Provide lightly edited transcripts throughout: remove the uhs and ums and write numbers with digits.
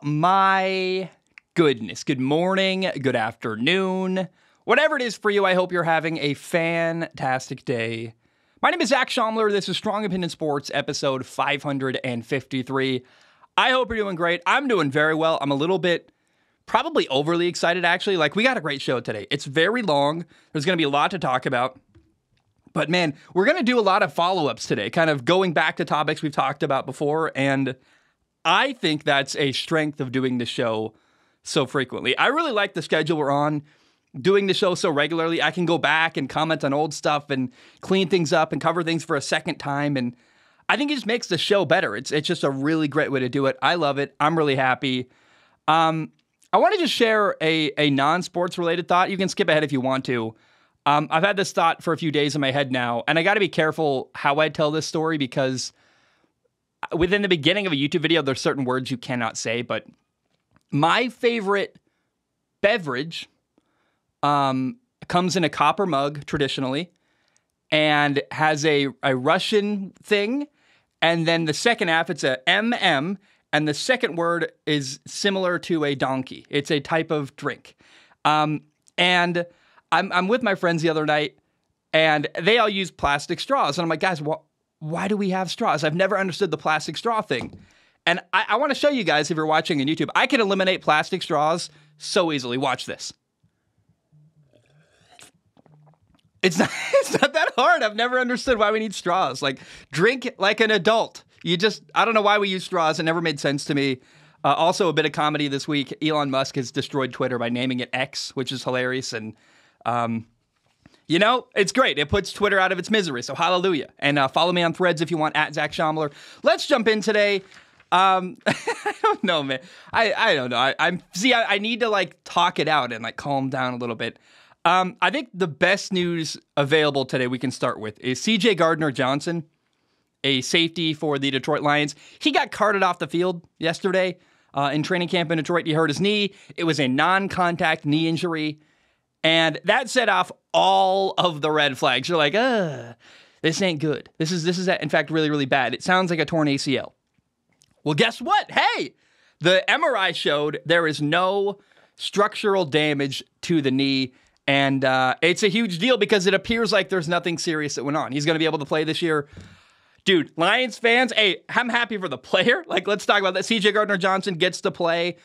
my goodness. Good morning, good afternoon. Whatever it is for you, I hope you're having a fantastic day. My name is Zach Schaumler. This is Strong Opinion Sports, episode 553. I hope you're doing great. I'm doing very well. I'm a little bit, probably overly excited, actually. Like, we got a great show today. It's very long. There's going to be a lot to talk about. But, man, we're going to do a lot of follow-ups today, kind of going back to topics we've talked about before. And I think that's a strength of doing the show so frequently. I really like the schedule we're on. Doing the show so regularly, I can go back and comment on old stuff and clean things up and cover things for a second time. And I think it just makes the show better. It's just a really great way to do it. I love it. I'm really happy. I want to just share a non-sports related thought. You can skip ahead if you want to. I've had this thought for a few days in my head now, and I got to be careful how I tell this story because within the beginning of a YouTube video, there's certain words you cannot say, but my favorite beverage comes in a copper mug traditionally and has a Russian thing, and then the second half, it's a MM, and the second word is similar to a donkey. It's a type of drink. And I'm with my friends the other night, and they all use plastic straws. And I'm like, guys, why do we have straws? I've never understood the plastic straw thing. And I want to show you guys, if you're watching on YouTube, I can eliminate plastic straws so easily. Watch this. It's not that hard. I've never understood why we need straws. Like, drink like an adult. I don't know why we use straws. It never made sense to me. Also, a bit of comedy this week. Elon Musk has destroyed Twitter by naming it X, which is hilarious. And, it's great. It puts Twitter out of its misery. So hallelujah. And follow me on Threads if you want, at Zach Schaumler. Let's jump in today. I don't know, man. I don't know. I need to talk it out and calm down a little bit. I think the best news available today we can start with is CJ Gardner-Johnson, a safety for the Detroit Lions. He got carted off the field yesterday in training camp in Detroit. He hurt his knee. It was a non-contact knee injury. And that set off all of the red flags. You're like, this ain't good. This is in fact really, really bad. It sounds like a torn ACL. Well, guess what? Hey, the MRI showed there is no structural damage to the knee. And it's a huge deal because it appears like there's nothing serious that went on. He's going to be able to play this year. Dude, Lions fans, hey, I'm happy for the player. Let's talk about that. CJ Gardner-Johnson gets to play.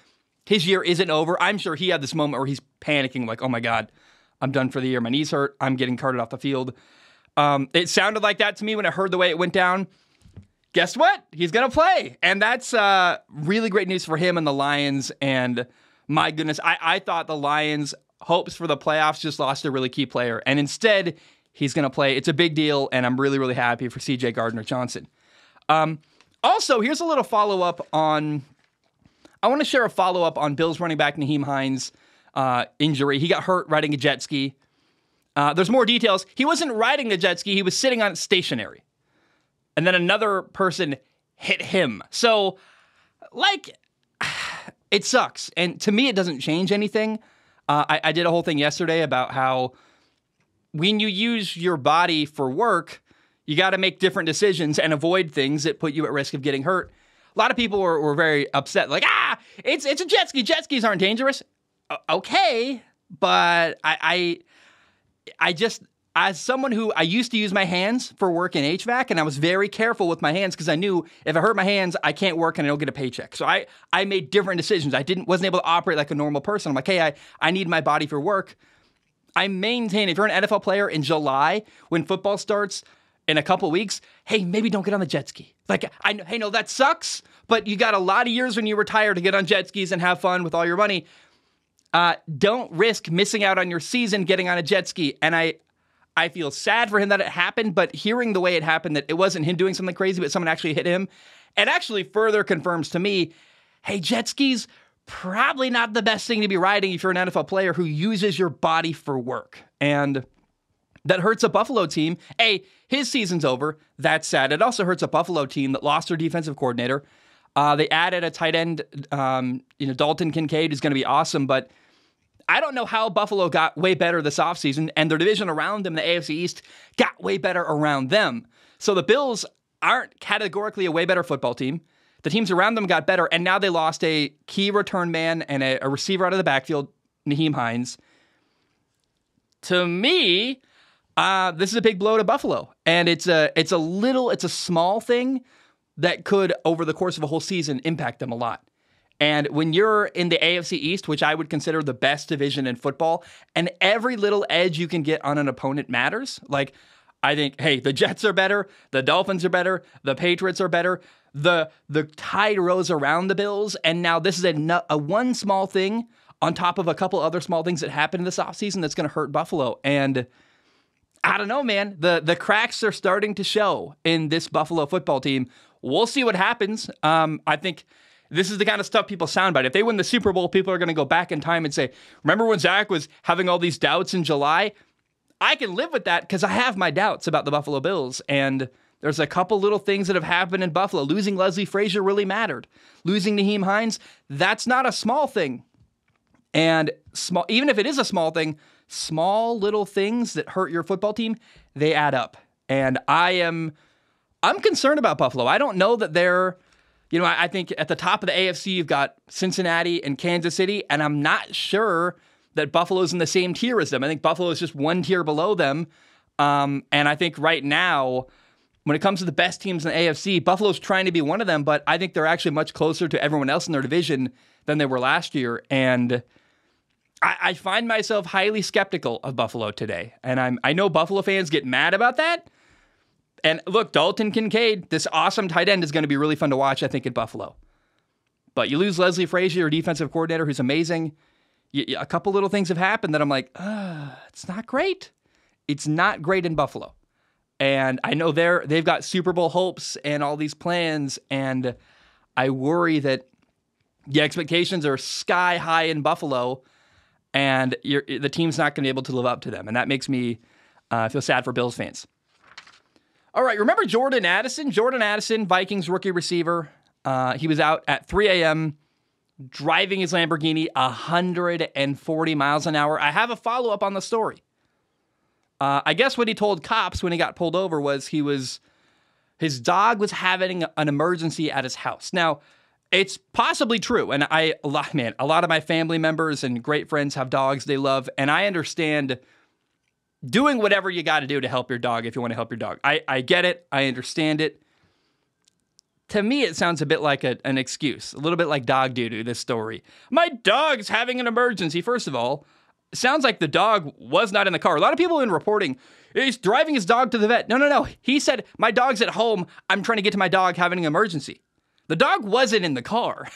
His year isn't over. I'm sure he had this moment where he's panicking, like, oh my God, I'm done for the year. My knee's hurt. I'm getting carted off the field. It sounded like that to me when I heard the way it went down. Guess what? He's going to play. And that's really great news for him and the Lions. And my goodness, I thought the Lions' hopes for the playoffs just lost a really key player. And instead, he's going to play. It's a big deal, and I'm really, really happy for CJ Gardner-Johnson. Also, here's a little follow-up on... I want to share a follow-up on Bills running back Nyheim Hines' injury. He got hurt riding a jet ski. There's more details. He wasn't riding the jet ski. He was sitting on it stationary. And then another person hit him. So, it sucks. And to me, it doesn't change anything. I did a whole thing yesterday about how when you use your body for work, you got to make different decisions and avoid things that put you at risk of getting hurt. A lot of people were very upset, it's a jet ski. Jet skis aren't dangerous. Okay, but I just, as someone who, I used to use my hands for work in HVAC, and I was very careful with my hands because I knew if I hurt my hands, I can't work and I don't get a paycheck. So I made different decisions. Wasn't able to operate like a normal person. I'm like, hey, I need my body for work. I maintain, if you're an NFL player in July, when football starts in a couple weeks, hey, maybe don't get on the jet ski. Hey, no, that sucks, but you got a lot of years when you retire to get on jet skis and have fun with all your money. Don't risk missing out on your season getting on a jet ski. And I feel sad for him that it happened, but hearing the way it happened, that it wasn't him doing something crazy, but someone actually hit him, it actually further confirms to me, hey, jet skis, probably not the best thing to be riding if you're an NFL player who uses your body for work. And that hurts a Buffalo team. Hey, his season's over. That's sad. It also hurts a Buffalo team that lost their defensive coordinator. They added a tight end, Dalton Kincaid, who's going to be awesome, but I don't know how Buffalo got way better this offseason, and their division around them, the AFC East, got way better around them. So the Bills aren't categorically a way better football team. the teams around them got better, and now they lost a key return man and a receiver out of the backfield, Nyheim Hines. To me, this is a big blow to Buffalo, and it's a small thing that could, over the course of a whole season, impact them a lot. And when you're in the AFC East, which I would consider the best division in football, and every little edge you can get on an opponent matters. Like, I think, hey, the Jets are better, the Dolphins are better, the Patriots are better, the tide rose around the Bills, and now this is a one small thing on top of a couple other small things that happened this offseason that's going to hurt Buffalo. And I don't know, man. The cracks are starting to show in this Buffalo football team. We'll see what happens. I think this is the kind of stuff people sound about. If they win the Super Bowl, people are going to go back in time and say, remember when Zach was having all these doubts in July? I can live with that because I have my doubts about the Buffalo Bills. And there's a couple little things that have happened in Buffalo. Losing Leslie Frazier really mattered. Losing Nyheim Hines, that's not a small thing. And even if it is a small thing, small little things that hurt your football team, they add up. And I'm concerned about Buffalo. I don't know that they're, I think at the top of the AFC, you've got Cincinnati and Kansas City, and I'm not sure that Buffalo's in the same tier as them. I think Buffalo is just one tier below them. And I think right now, when it comes to the best teams in the AFC, Buffalo's trying to be one of them, but I think they're actually much closer to everyone else in their division than they were last year. And I find myself highly skeptical of Buffalo today. And I know Buffalo fans get mad about that. And look, Dalton Kincaid, this awesome tight end, is going to be really fun to watch, I think, at Buffalo. But you lose Leslie Frazier, your defensive coordinator, who's amazing. A couple little things have happened that I'm like, it's not great. It's not great in Buffalo. And I know they've got Super Bowl hopes and all these plans, and I worry that the expectations are sky high in Buffalo, and the team's not going to be able to live up to them. And that makes me feel sad for Bills fans. All right, remember Jordan Addison? Jordan Addison, Vikings rookie receiver. He was out at 3 a.m. driving his Lamborghini 140 miles an hour. I have a follow-up on the story. I guess what he told cops when he got pulled over was his dog was having an emergency at his house. Now, it's possibly true, and a lot of my family members and great friends have dogs they love, and I understand doing whatever you got to do to help your dog if you want to help your dog. I get it. I understand it. To me, it sounds a bit like an excuse, a little bit like dog doo-doo, this story. My dog's having an emergency. First of all, it sounds like the dog was not in the car. A lot of people have been reporting, he's driving his dog to the vet. No. He said, my dog's at home. I'm trying to get to my dog having an emergency. The dog wasn't in the car.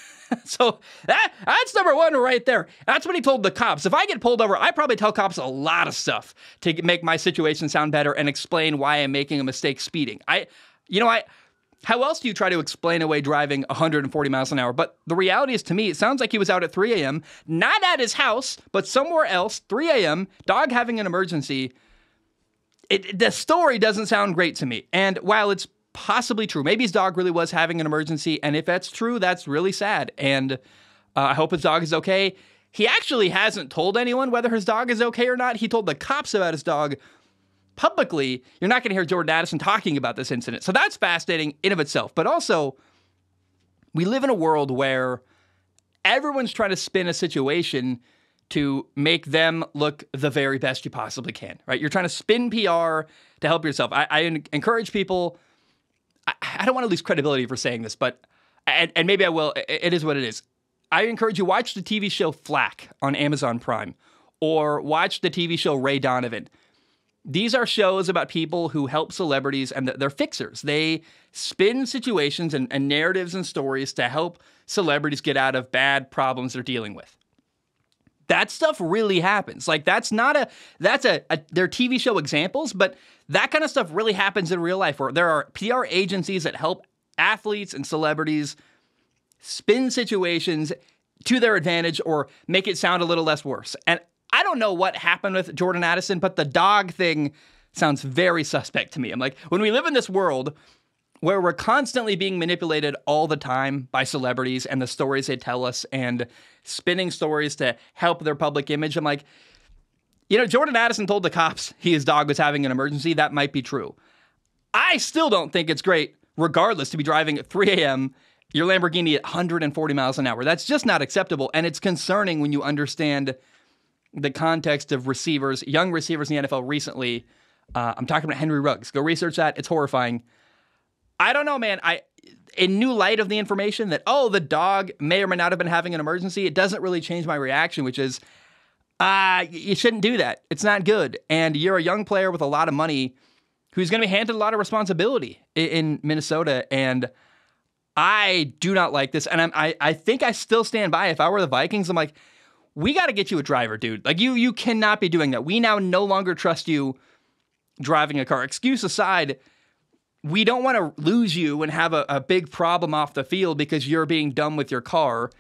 So that's number one right there. That's what he told the cops. If I get pulled over, I probably tell cops a lot of stuff to make my situation sound better and explain why I'm making a mistake speeding. How else do you try to explain away driving 140 miles an hour? But the reality is, to me, it sounds like he was out at 3 a.m., not at his house, but somewhere else, 3 a.m., dog having an emergency. The story doesn't sound great to me. And while it's possibly true, maybe his dog really was having an emergency, and if that's true, that's really sad. And I hope his dog is okay. He actually hasn't told anyone whether his dog is okay or not. He told the cops about his dog publicly. You're not going to hear Jordan Addison talking about this incident. So that's fascinating in of itself. But also, we live in a world where everyone's trying to spin a situation to make them look the very best you possibly can, right? You're trying to spin PR to help yourself. I encourage people. I don't want to lose credibility for saying this, but, and maybe I will. It is what it is. I encourage you, watch the TV show Flack on Amazon Prime, or watch the TV show Ray Donovan. These are shows about people who help celebrities, and they're fixers. They spin situations and narratives and stories to help celebrities get out of bad problems they're dealing with. That stuff really happens. Like, they're TV show examples, but that kind of stuff really happens in real life, where there are PR agencies that help athletes and celebrities spin situations to their advantage or make it sound a little less worse. And I don't know what happened with Jordan Addison, but the dog thing sounds very suspect to me. I'm like, when we live in this world where we're constantly being manipulated all the time by celebrities and the stories they tell us and spinning stories to help their public image, I'm like, Jordan Addison told the cops his dog was having an emergency. That might be true. I still don't think it's great, regardless, to be driving at 3 a.m. your Lamborghini at 140 miles an hour. That's just not acceptable, and it's concerning when you understand the context of receivers, young receivers in the NFL recently. I'm talking about Henry Ruggs. Go research that. It's horrifying. I don't know, man. In new light of the information that, the dog may or may not have been having an emergency, it doesn't really change my reaction, which is, you shouldn't do that. It's not good. And you're a young player with a lot of money who's going to be handed a lot of responsibility in Minnesota. And I do not like this. And I think I still stand by. If I were the Vikings, I'm like, we got to get you a driver, dude. Like, you cannot be doing that. We now no longer trust you driving a car. Excuse aside, we don't want to lose you and have a big problem off the field because you're being dumb with your car.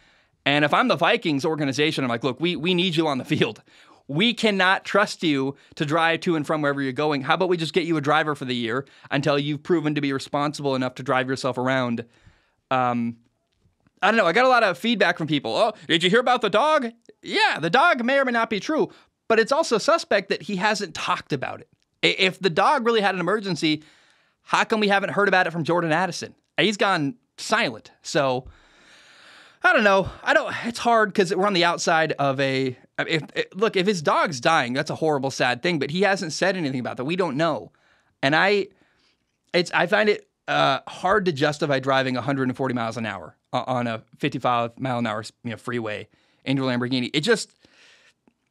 And if I'm the Vikings organization, I'm like, look, we need you on the field. We cannot trust you to drive to and from wherever you're going. How about we just get you a driver for the year until you've proven to be responsible enough to drive yourself around? I don't know. I got a lot of feedback from people. Oh, did you hear about the dog? Yeah, the dog may or may not be true, but it's also suspect that he hasn't talked about it. If the dog really had an emergency, how come we haven't heard about it from Jordan Addison? He's gone silent. So I don't know. It's hard because we're on the outside of if his dog's dying, that's a horrible, sad thing, but he hasn't said anything about that. We don't know. And I find it hard to justify driving 140 miles an hour on a 55 mile an hour freeway in your Lamborghini.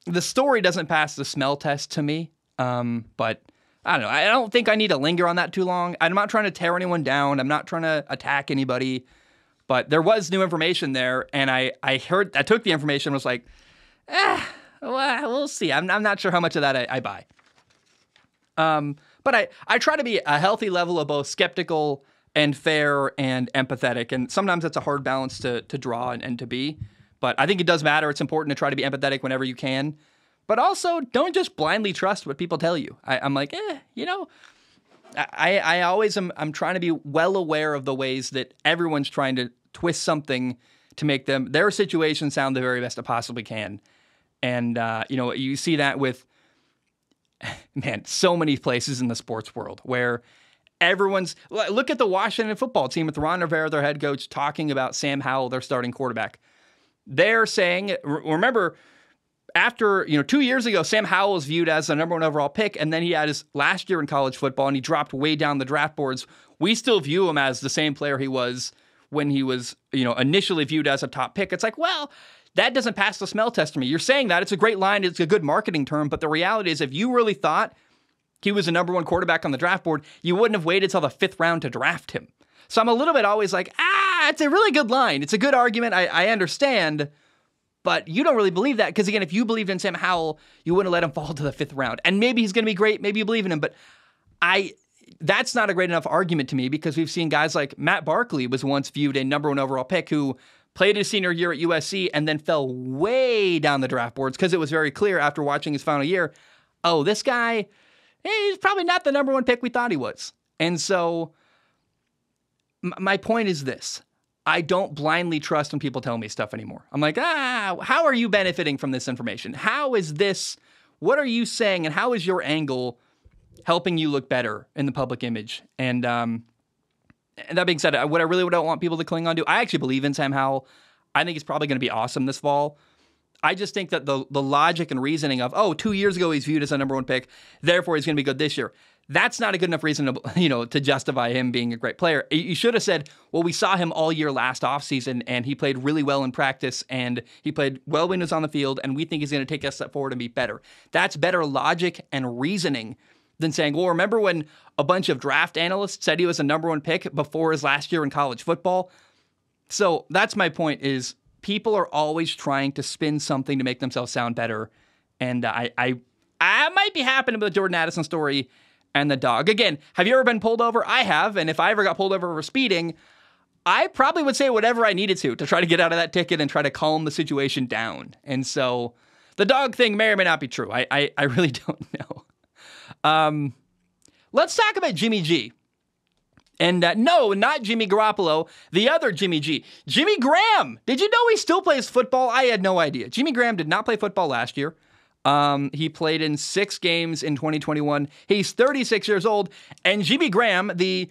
The story doesn't pass the smell test to me. But I don't know. I don't think I need to linger on that too long. I'm not trying to tear anyone down. I'm not trying to attack anybody. But there was new information there, and I took the information and was like, well, we'll see. I'm not sure how much of that I buy. But I try to be a healthy level of both skeptical and fair and empathetic, and sometimes that's a hard balance to draw and to be. But I think it does matter. It's important to try to be empathetic whenever you can. But also, don't just blindly trust what people tell you. I'm like, I always am. I'm trying to be well aware of the ways that everyone's trying to twist something to make their situation sound the very best it possibly can. And, you see that with, so many places in the sports world where look at the Washington football team with Ron Rivera, their head coach, talking about Sam Howell, their starting quarterback. They're saying, remember, after, 2 years ago, Sam Howell was viewed as the number one overall pick, and then he had his last year in college football, and he dropped way down the draft boards. We still view him as the same player he was when he was, initially viewed as a top pick. It's like, well, that doesn't pass the smell test to me. You're saying that. It's a great line. It's a good marketing term, but the reality is if you really thought he was the number one quarterback on the draft board, you wouldn't have waited till the 5th round to draft him. So I'm a little bit always like, it's a really good line. It's a good argument. I understand. But you don't really believe that because, again, if you believed in Sam Howell, you wouldn't let him fall to the 5th round. And maybe he's going to be great. Maybe you believe in him. But that's not a great enough argument to me because we've seen guys like Matt Barkley was once viewed a number one overall pick who played his senior year at USC and then fell way down the draft boards because it was very clear after watching his final year, this guy, he's probably not the number one pick we thought he was. And so my point is this. I don't blindly trust when people tell me stuff anymore. I'm like, how are you benefiting from this information? How is this, what are you saying, and how is your angle helping you look better in the public image? And that being said, what I really don't want people to cling on to, I actually believe in Sam Howell. I think he's probably going to be awesome this fall. I just think that the logic and reasoning of, 2 years ago he's viewed as a number one pick, therefore he's going to be good this year. That's not a good enough reason to justify him being a great player. You should have said, well, we saw him all year last offseason, and he played really well in practice, and he played well when he was on the field, and we think he's going to take a step forward and be better. That's better logic and reasoning than saying, well, remember when a bunch of draft analysts said he was a number one pick before his last year in college football? So that's my point is people are always trying to spin something to make themselves sound better, and I might be happening with the Jordan Addison story and the dog. Again, have you ever been pulled over? I have, and if I ever got pulled over for speeding, I probably would say whatever I needed to try to get out of that ticket and try to calm the situation down. And so the dog thing may or may not be true. I really don't know. Let's talk about Jimmy G. And no, not Jimmy Garoppolo, the other Jimmy G. Jimmy Graham. Did you know he still plays football? I had no idea. Jimmy Graham did not play football last year. He played in 6 games in 2021. He's 36 years old. And Jimmy Graham, the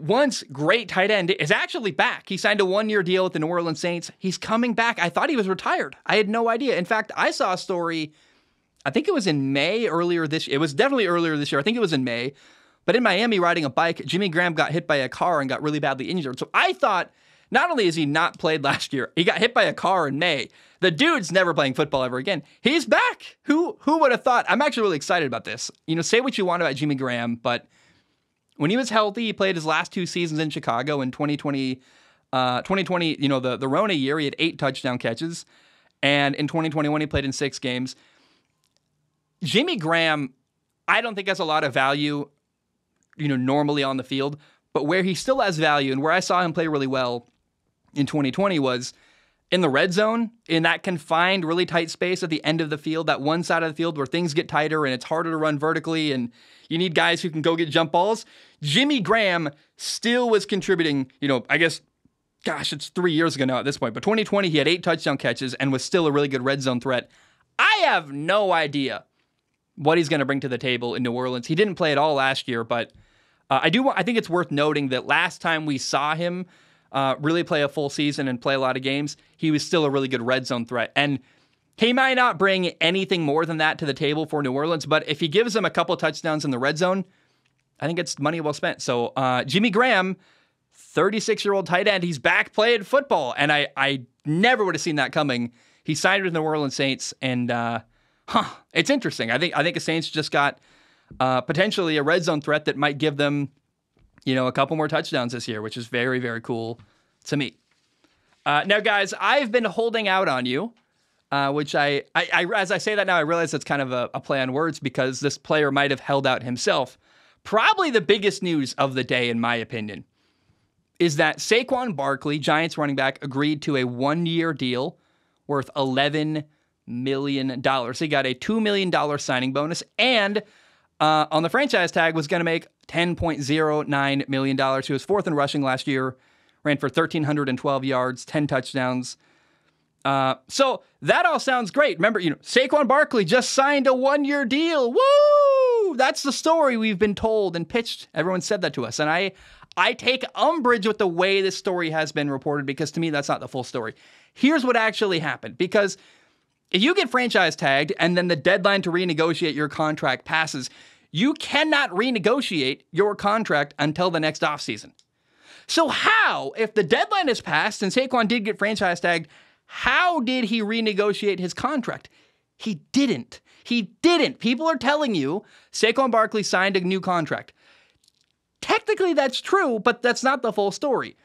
once great tight end, is actually back. He signed a 1-year deal with the New Orleans Saints. He's coming back. I thought he was retired. I had no idea. In fact, I saw a story, I think it was in May earlier this year. It was definitely earlier this year. I think it was in May. But in Miami, riding a bike, Jimmy Graham got hit by a car and got really badly injured. So I thought, not only has he not played last year, he got hit by a car in May. The dude's never playing football ever again. He's back. Who would have thought? I'm actually really excited about this. Say what you want about Jimmy Graham, but when he was healthy, he played his last 2 seasons in Chicago in 2020, the Rona year, he had 8 touchdown catches. And in 2021, he played in 6 games. Jimmy Graham, I don't think has a lot of value, normally on the field, but where he still has value and where I saw him play really well in 2020 was in the red zone, in that confined, really tight space at the end of the field, that one side of the field where things get tighter and it's harder to run vertically and you need guys who can go get jump balls. Jimmy Graham still was contributing, I guess, it's 3 years ago now at this point, but 2020, he had 8 touchdown catches and was still a really good red zone threat. I have no idea what he's going to bring to the table in New Orleans. He didn't play at all last year, but I think it's worth noting that last time we saw him really play a full season and play a lot of games, he was still a really good red zone threat. And he might not bring anything more than that to the table for New Orleans, but if he gives them a couple touchdowns in the red zone, I think it's money well spent. So Jimmy Graham, 36-year-old tight end, he's back playing football, and I never would have seen that coming. He signed with the New Orleans Saints, and it's interesting. I think the Saints just got potentially a red zone threat that might give them, a couple more touchdowns this year, which is very, very cool to me. Now, guys, I've been holding out on you, which I as I say that now, I realize it's kind of a play on words because this player might have held out himself. Probably the biggest news of the day, in my opinion, is that Saquon Barkley, Giants running back, agreed to a 1-year deal worth $11 million. So he got a $2 million signing bonus, and on the franchise tag was going to make $10.09 million. He was 4th in rushing last year, ran for 1,312 yards, 10 touchdowns. So that all sounds great. Remember, Saquon Barkley just signed a 1-year deal. Woo! That's the story we've been told and pitched. Everyone said that to us. And I take umbrage with the way this story has been reported because to me, that's not the full story. Here's what actually happened. Because if you get franchise tagged and then the deadline to renegotiate your contract passes, you cannot renegotiate your contract until the next offseason. So how, if the deadline is passed and Saquon did get franchise tagged, how did he renegotiate his contract? He didn't. People are telling you Saquon Barkley signed a new contract. Technically, that's true, but that's not the full story.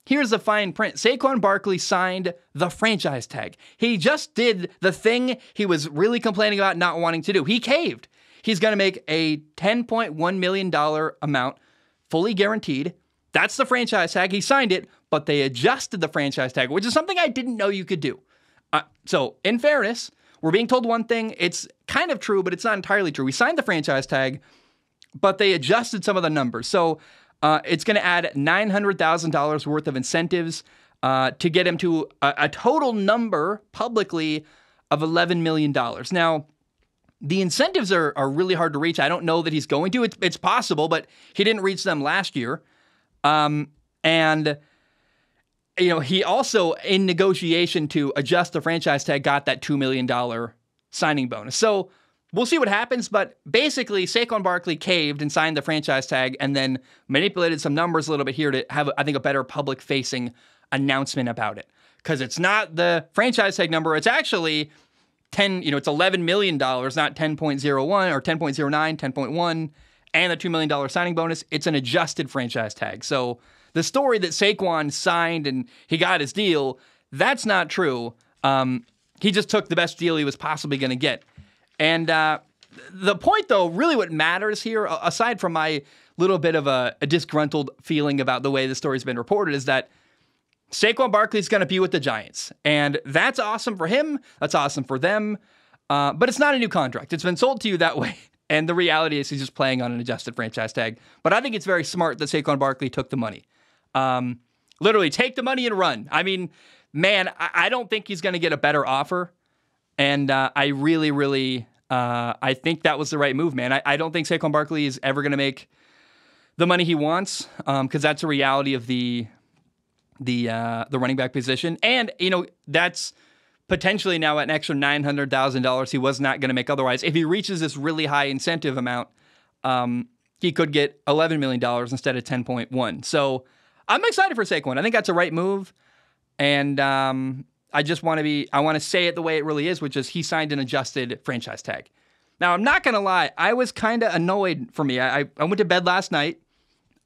Here's the fine print. Saquon Barkley signed the franchise tag. He just did the thing he was really complaining about not wanting to do. He caved. He's going to make a $10.1 million amount, fully guaranteed. That's the franchise tag. He signed it, but they adjusted the franchise tag, which is something I didn't know you could do. So, in fairness, we're being told one thing. It's kind of true, but it's not entirely true. We signed the franchise tag, but they adjusted some of the numbers. So, it's going to add $900,000 worth of incentives to get him to a total number publicly of $11 million. Now, the incentives are really hard to reach. I don't know that he's going to. It's possible, but he didn't reach them last year. And he also, in negotiation to adjust the franchise tag, got that $2 million signing bonus. So we'll see what happens, but basically Saquon Barkley caved and signed the franchise tag and then manipulated some numbers a little bit here to have, I think, a better public-facing announcement about it. Because it's not the franchise tag number, it's actually it's $11 million, not 10.01 or 10.09, 10.1, and the $2 million signing bonus. It's an adjusted franchise tag. So the story that Saquon signed and he got his deal, that's not true. He just took the best deal he was possibly going to get. And the point, though, really what matters here, aside from my little bit of a disgruntled feeling about the way the story's been reported, is that Saquon Barkley's going to be with the Giants. And that's awesome for him. That's awesome for them. But it's not a new contract. It's been sold to you that way. And the reality is he's just playing on an adjusted franchise tag. But I think it's very smart that Saquon Barkley took the money. Literally, take the money and run. I mean, man, I don't think he's going to get a better offer. And I really, I think that was the right move, man. I don't think Saquon Barkley is ever going to make the money he wants, because that's a reality of the running back position. And, that's potentially now an extra $900,000 he was not going to make otherwise. If he reaches this really high incentive amount, he could get $11 million instead of 10.1. So I'm excited for Saquon. I think that's a right move. And I want to say it the way it really is, which is he signed an adjusted franchise tag. Now, I'm not going to lie. I was kind of annoyed for me. I went to bed last night.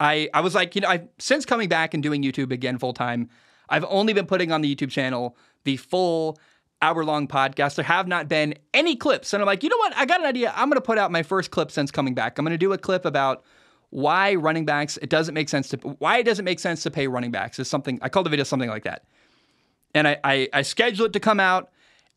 I was like, since coming back and doing YouTube again full time, I've only been putting on the YouTube channel the full hour-long podcast. There have not been any clips. And I'm like, you know what? I got an idea. I'm going to put out my first clip since coming back. I'm going to do a clip about why it doesn't make sense to pay running backs. Is something I called the video something like that. And I schedule it to come out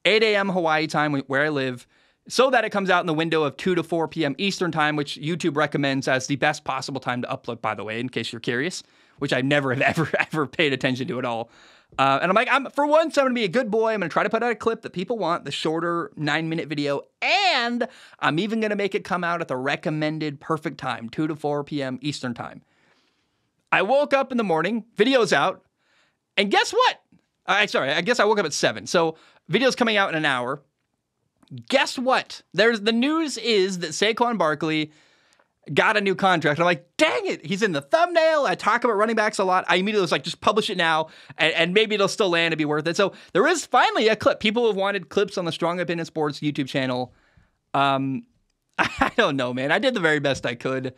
8 a.m. Hawaii time where I live, so that it comes out in the window of 2 to 4 p.m. Eastern time, which YouTube recommends as the best possible time to upload, by the way, in case you're curious, which I never have ever paid attention to at all. And I'm like, for once, I'm going to be a good boy. I'm going to try to put out a clip that people want, the shorter 9-minute video, and I'm even going to make it come out at the recommended perfect time, 2 to 4 p.m. Eastern time. I woke up in the morning, video's out, and guess what? I guess I woke up at 7. So video's coming out in an hour. Guess what? The news is that Saquon Barkley got a new contract. I'm like, dang it. He's in the thumbnail. I talk about running backs a lot. I immediately was like, just publish it now, and maybe it'll still land and be worth it. So there is finally a clip. People have wanted clips on the Strong Opinion Sports YouTube channel. I don't know, man. I did the very best I could.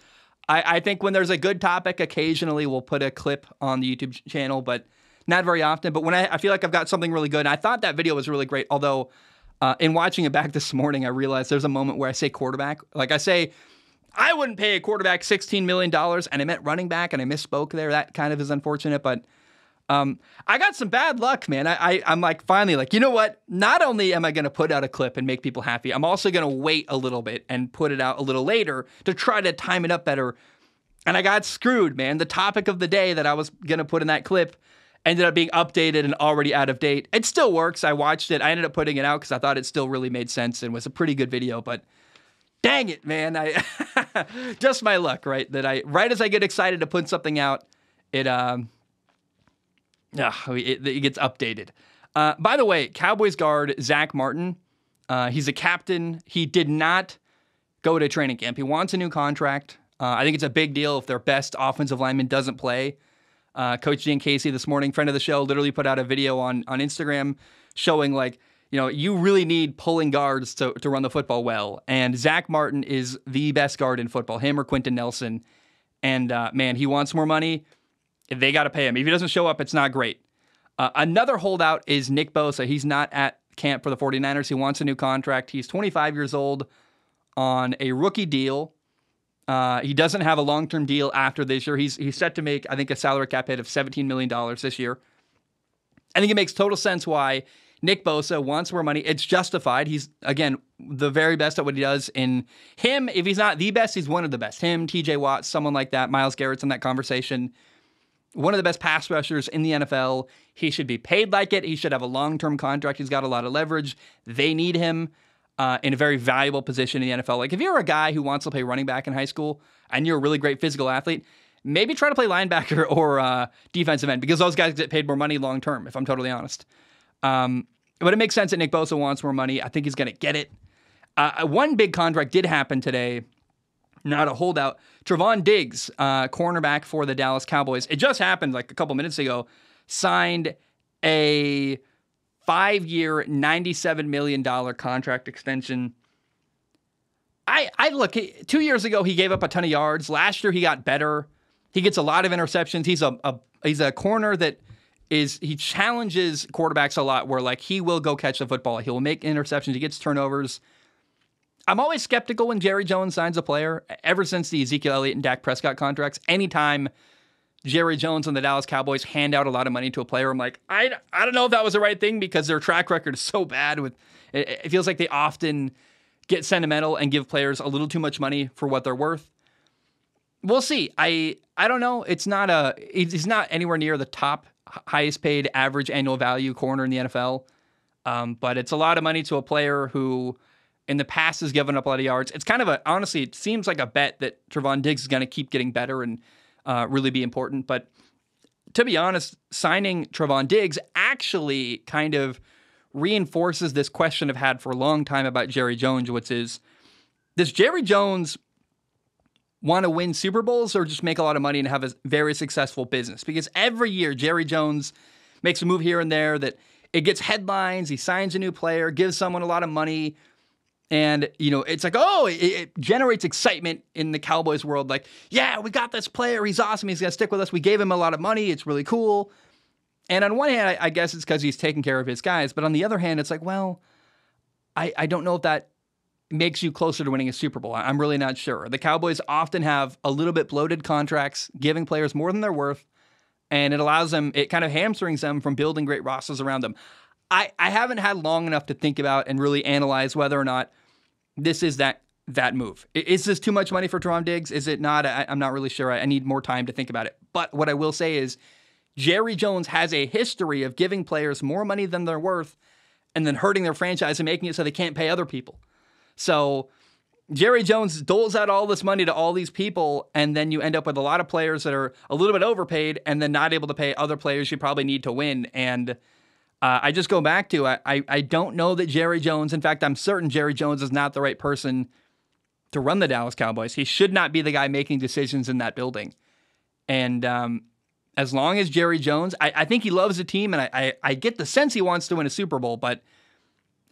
I think when there's a good topic, occasionally we'll put a clip on the YouTube channel, but not very often. But when I feel like I've got something really good, and I thought that video was really great, although in watching it back this morning, I realized there's a moment where I say quarterback. Like I say, I wouldn't pay a quarterback $16 million, and I meant running back, and I misspoke there. That kind of is unfortunate, but I got some bad luck, man. I'm like, finally, like, you know what? Not only am I going to put out a clip and make people happy, I'm also going to wait a little bit and put it out a little later to try to time it up better. And I got screwed, man. The topic of the day that I was going to put in that clip ended up being updated and already out of date. It still works. I watched it. I ended up putting it out because I thought it still really made sense and was a pretty good video. But dang it, man. Just my luck, right? Right as I get excited to put something out, it gets updated. By the way, Cowboys guard Zach Martin, he's a captain. He did not go to training camp. He wants a new contract. I think it's a big deal if their best offensive lineman doesn't play. Coach Gene Casey this morning, friend of the show, literally put out a video on Instagram showing like, you really need pulling guards to run the football well. And Zach Martin is the best guard in football, him or Quentin Nelson. And man, he wants more money. They got to pay him. If he doesn't show up, it's not great. Another holdout is Nick Bosa. He's not at camp for the 49ers. He wants a new contract. He's 25 years old on a rookie deal. He doesn't have a long-term deal after this year. He's set to make, I think, a salary cap hit of $17 million this year. I think it makes total sense why Nick Bosa wants more money. It's justified. He's, again, the very best at what he does. In him, if he's not the best, he's one of the best. Him, TJ Watt, someone like that. Myles Garrett's in that conversation. One of the best pass rushers in the NFL. He should be paid like it. He should have a long-term contract. He's got a lot of leverage. They need him in a very valuable position in the NFL. Like, if you're a guy who wants to play running back in high school and you're a really great physical athlete, maybe try to play linebacker or defensive end, because those guys get paid more money long-term, if I'm totally honest. But it makes sense that Nick Bosa wants more money. I think he's going to get it. One big contract did happen today, not a holdout. Trevon Diggs, cornerback for the Dallas Cowboys. It just happened like a couple minutes ago. Signed a 5-year, $97 million contract extension. I look, 2 years ago, he gave up a ton of yards. Last year, he got better. He gets a lot of interceptions. He's a corner that he challenges quarterbacks a lot, where like he will go catch the football. He will make interceptions. He gets turnovers. I'm always skeptical when Jerry Jones signs a player. Ever since the Ezekiel Elliott and Dak Prescott contracts, anytime Jerry Jones and the Dallas Cowboys hand out a lot of money to a player, I'm like, I don't know if that was the right thing, because their track record is so bad. It feels like they often get sentimental and give players a little too much money for what they're worth. We'll see. I don't know. He's not anywhere near the top highest paid average annual value corner in the NFL. But it's a lot of money to a player who In the past has given up a lot of yards. It's kind of honestly, it seems like a bet that Trevon Diggs is going to keep getting better and really be important. But to be honest, signing Trevon Diggs actually kind of reinforces this question I've had for a long time about Jerry Jones, which is, does Jerry Jones want to win Super Bowls or just make a lot of money and have a very successful business? Because every year Jerry Jones makes a move here and there that it gets headlines, he signs a new player, gives someone a lot of money, and, it's like, it generates excitement in the Cowboys world. Like, yeah, we got this player, he's awesome, he's going to stick with us, we gave him a lot of money, it's really cool. And on one hand, I guess it's because he's taking care of his guys, but on the other hand, it's like, well, I don't know if that makes you closer to winning a Super Bowl. I'm really not sure. The Cowboys often have a little bit bloated contracts, giving players more than they're worth, and it kind of hamstrings them from building great rosters around them. I haven't had long enough to think about and really analyze whether or not this is that move. Is this too much money for Trevon Diggs? Is it not? I'm not really sure. I need more time to think about it. But what I will say is Jerry Jones has a history of giving players more money than they're worth and then hurting their franchise and making it so they can't pay other people. So Jerry Jones doles out all this money to all these people, and then you end up with a lot of players that are a little bit overpaid and then not able to pay other players you probably need to win. And I just go back to, I don't know that Jerry Jones, in fact, I'm certain Jerry Jones is not the right person to run the Dallas Cowboys. He should not be the guy making decisions in that building. And as long as Jerry Jones, I think he loves the team, and I get the sense he wants to win a Super Bowl, but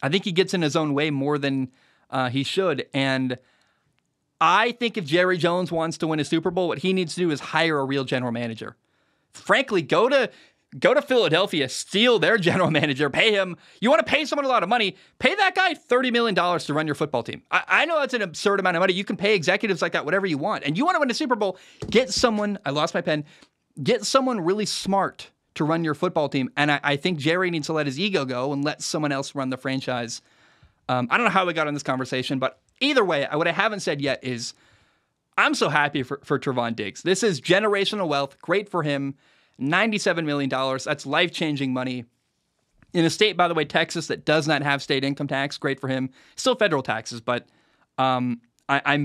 I think he gets in his own way more than he should. And I think if Jerry Jones wants to win a Super Bowl, what he needs to do is hire a real general manager. Frankly, go to Philadelphia, steal their general manager, pay him. You want to pay someone a lot of money, pay that guy $30 million to run your football team. I know that's an absurd amount of money. You can pay executives like that whatever you want. And you want to win a Super Bowl, get someone really smart to run your football team. And I think Jerry needs to let his ego go and let someone else run the franchise. I don't know how we got on this conversation, but either way, what I haven't said yet is I'm so happy for Trevon Diggs. This is generational wealth. Great for him. $97 million. That's life-changing money. In a state, by the way, Texas, that does not have state income tax. Great for him. Still federal taxes, but I'm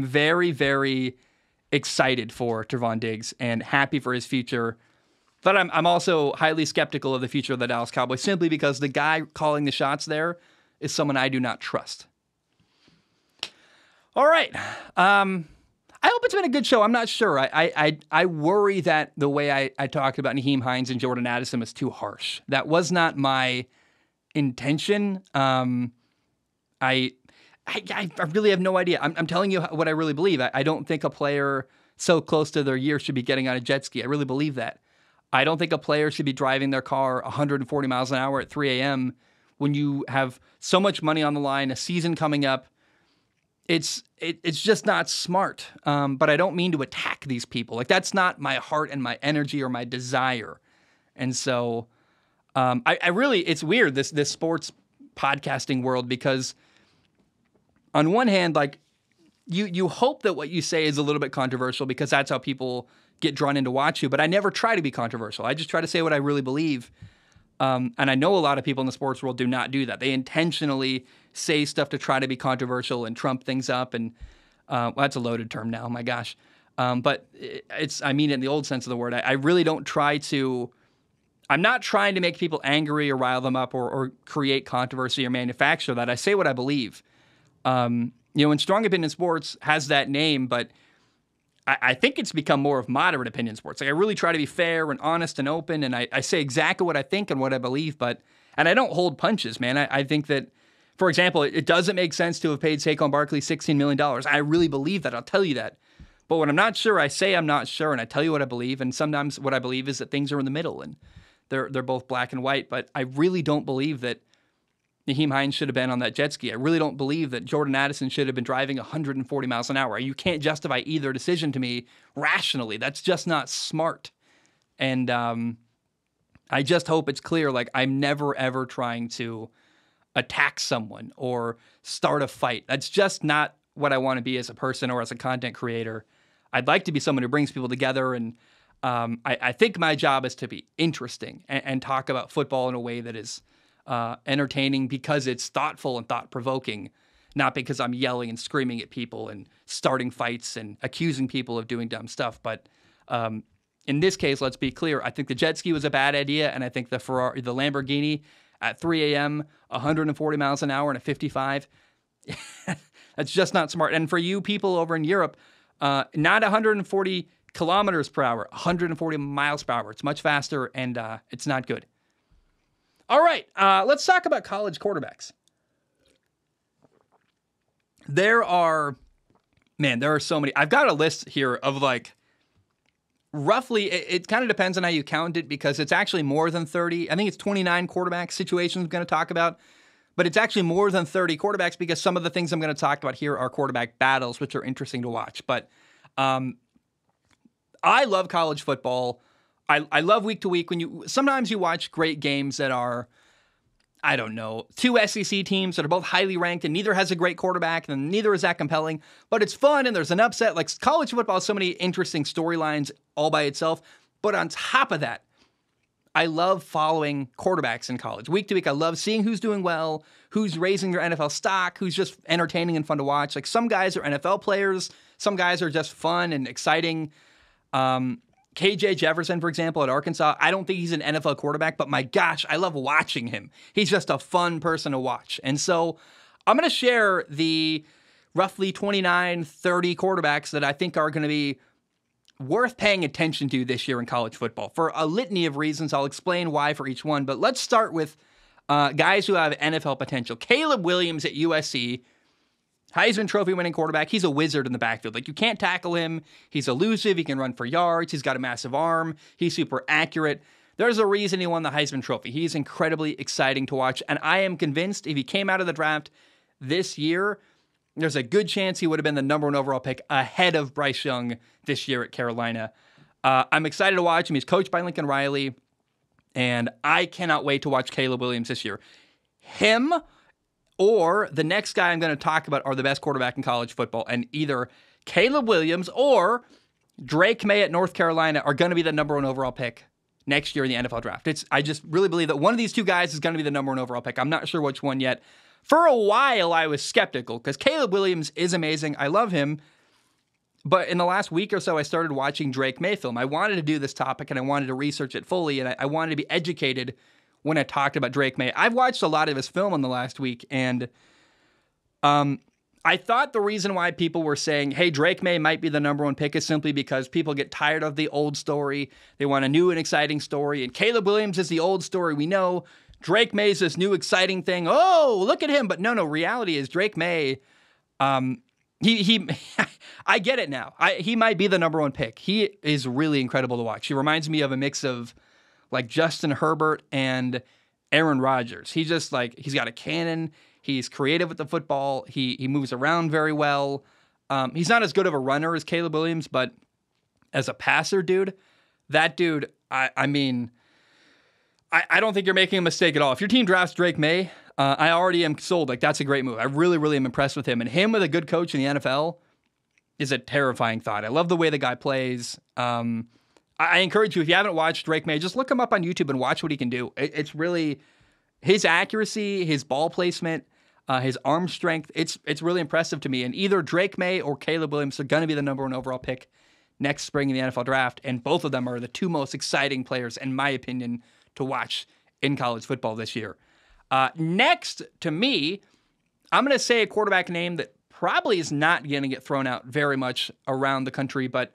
very, very excited for Trevon Diggs and happy for his future. But I'm also highly skeptical of the future of the Dallas Cowboys simply because the guy calling the shots there is someone I do not trust. All right. I hope it's been a good show. I'm not sure. I worry that the way I talked about Nyheim Hines and Jordan Addison was too harsh. That was not my intention. I really have no idea. I'm telling you what I really believe. I don't think a player so close to their year should be getting on a jet ski. I really believe that. I don't think a player should be driving their car 140 miles an hour at 3 a.m. when you have so much money on the line, a season coming up. It's just not smart. But I don't mean to attack these people. Like, that's not my heart and my energy or my desire. And so I really, it's weird, this sports podcasting world, because on one hand, like, you hope that what you say is a little bit controversial because that's how people get drawn in to watch you. But I never try to be controversial. I just try to say what I really believe. And I know a lot of people in the sports world do not do that. They intentionally say stuff to try to be controversial and trump things up. And well, that's a loaded term now. My gosh. But I mean it in the old sense of the word. I really don't try to. I'm not trying to make people angry or rile them up or create controversy or manufacture that. I say what I believe. And Strong Opinion Sports has that name, but I think it's become more of moderate opinion sports. Like, I really try to be fair and honest and open, and I say exactly what I think and what I believe, and I don't hold punches, man. I think that, for example, it doesn't make sense to have paid Saquon Barkley $16 million. I really believe that. I'll tell you that. But when I'm not sure, I say I'm not sure, and I tell you what I believe, and sometimes what I believe is that things are in the middle, and they're both black and white, but I really don't believe that Nyheim Hines should have been on that jet ski. I really don't believe that Jordan Addison should have been driving 140 miles an hour. You can't justify either decision to me rationally. That's just not smart. And I just hope it's clear, like, I'm never, ever trying to attack someone or start a fight. That's just not what I want to be as a person or as a content creator. I'd like to be someone who brings people together, and I think my job is to be interesting and talk about football in a way that is entertaining because it's thoughtful and thought-provoking, not because I'm yelling and screaming at people and starting fights and accusing people of doing dumb stuff. But in this case, let's be clear. I think the jet ski was a bad idea, and I think the Lamborghini at 3 a.m., 140 miles an hour and a 55, that's just not smart. And for you people over in Europe, not 140 kilometers per hour, 140 miles per hour. It's much faster, and it's not good. All right, let's talk about college quarterbacks. There are so many. I've got a list here of like, roughly, it kind of depends on how you count it because it's actually more than 30. I think it's 29 quarterback situations I'm going to talk about, but it's actually more than 30 quarterbacks because some of the things I'm going to talk about here are quarterback battles, which are interesting to watch. But I love college football. I love week to week sometimes you watch great games that are, I don't know, two SEC teams that are both highly ranked and neither has a great quarterback and neither is that compelling, but it's fun and there's an upset. Like college football has so many interesting storylines all by itself. But on top of that, I love following quarterbacks in college. Week to week, I love seeing who's doing well, who's raising their NFL stock, who's just entertaining and fun to watch. Like some guys are NFL players, some guys are just fun and exciting. KJ Jefferson, for example, at Arkansas, I don't think he's an NFL quarterback, but my gosh, I love watching him. He's just a fun person to watch. And so I'm going to share the roughly 29, 30 quarterbacks that I think are going to be worth paying attention to this year in college football for a litany of reasons. I'll explain why for each one, but let's start with guys who have NFL potential. Caleb Williams at USC, Heisman Trophy winning quarterback. He's a wizard in the backfield. Like you can't tackle him. He's elusive. He can run for yards. He's got a massive arm. He's super accurate. There's a reason he won the Heisman Trophy. He's incredibly exciting to watch. And I am convinced if he came out of the draft this year, there's a good chance he would have been the number 1 overall pick ahead of Bryce Young this year at Carolina. I'm excited to watch him. He's coached by Lincoln Riley. And I cannot wait to watch Caleb Williams this year. Him or the next guy I'm going to talk about are the best quarterback in college football. And either Caleb Williams or Drake May at North Carolina are going to be the number 1 overall pick next year in the NFL draft. I just really believe that one of these two guys is going to be the number 1 overall pick. I'm not sure which one yet. For a while, I was skeptical because Caleb Williams is amazing. I love him. But in the last week or so, I started watching Drake May film. I wanted to do this topic and I wanted to research it fully and I wanted to be educated when I talked about Drake May. I've watched a lot of his film in the last week, and I thought the reason why people were saying, hey, Drake May might be the number 1 pick is simply because people get tired of the old story. They want a new and exciting story, and Caleb Williams is the old story we know. Drake May is this new exciting thing. Oh, look at him. But no, reality is Drake May, he I get it now. He might be the number 1 pick. He is really incredible to watch. He reminds me of a mix of like Justin Herbert and Aaron Rodgers. He's just like, he's got a cannon. He's creative with the football. He moves around very well. He's not as good of a runner as Caleb Williams, but as a passer, that dude, I mean, I don't think you're making a mistake at all. If your team drafts Drake May, I already am sold. Like, that's a great move. I really, really am impressed with him. And him with a good coach in the NFL is a terrifying thought. I love the way the guy plays. I encourage you, if you haven't watched Drake May, just look him up on YouTube and watch what he can do. It's really his accuracy, his ball placement, his arm strength. It's really impressive to me. And either Drake May or Caleb Williams are going to be the number 1 overall pick next spring in the NFL draft. And both of them are the two most exciting players, in my opinion, to watch in college football this year. Next to me, I'm going to say a quarterback name that probably is not going to get thrown out very much around the country, but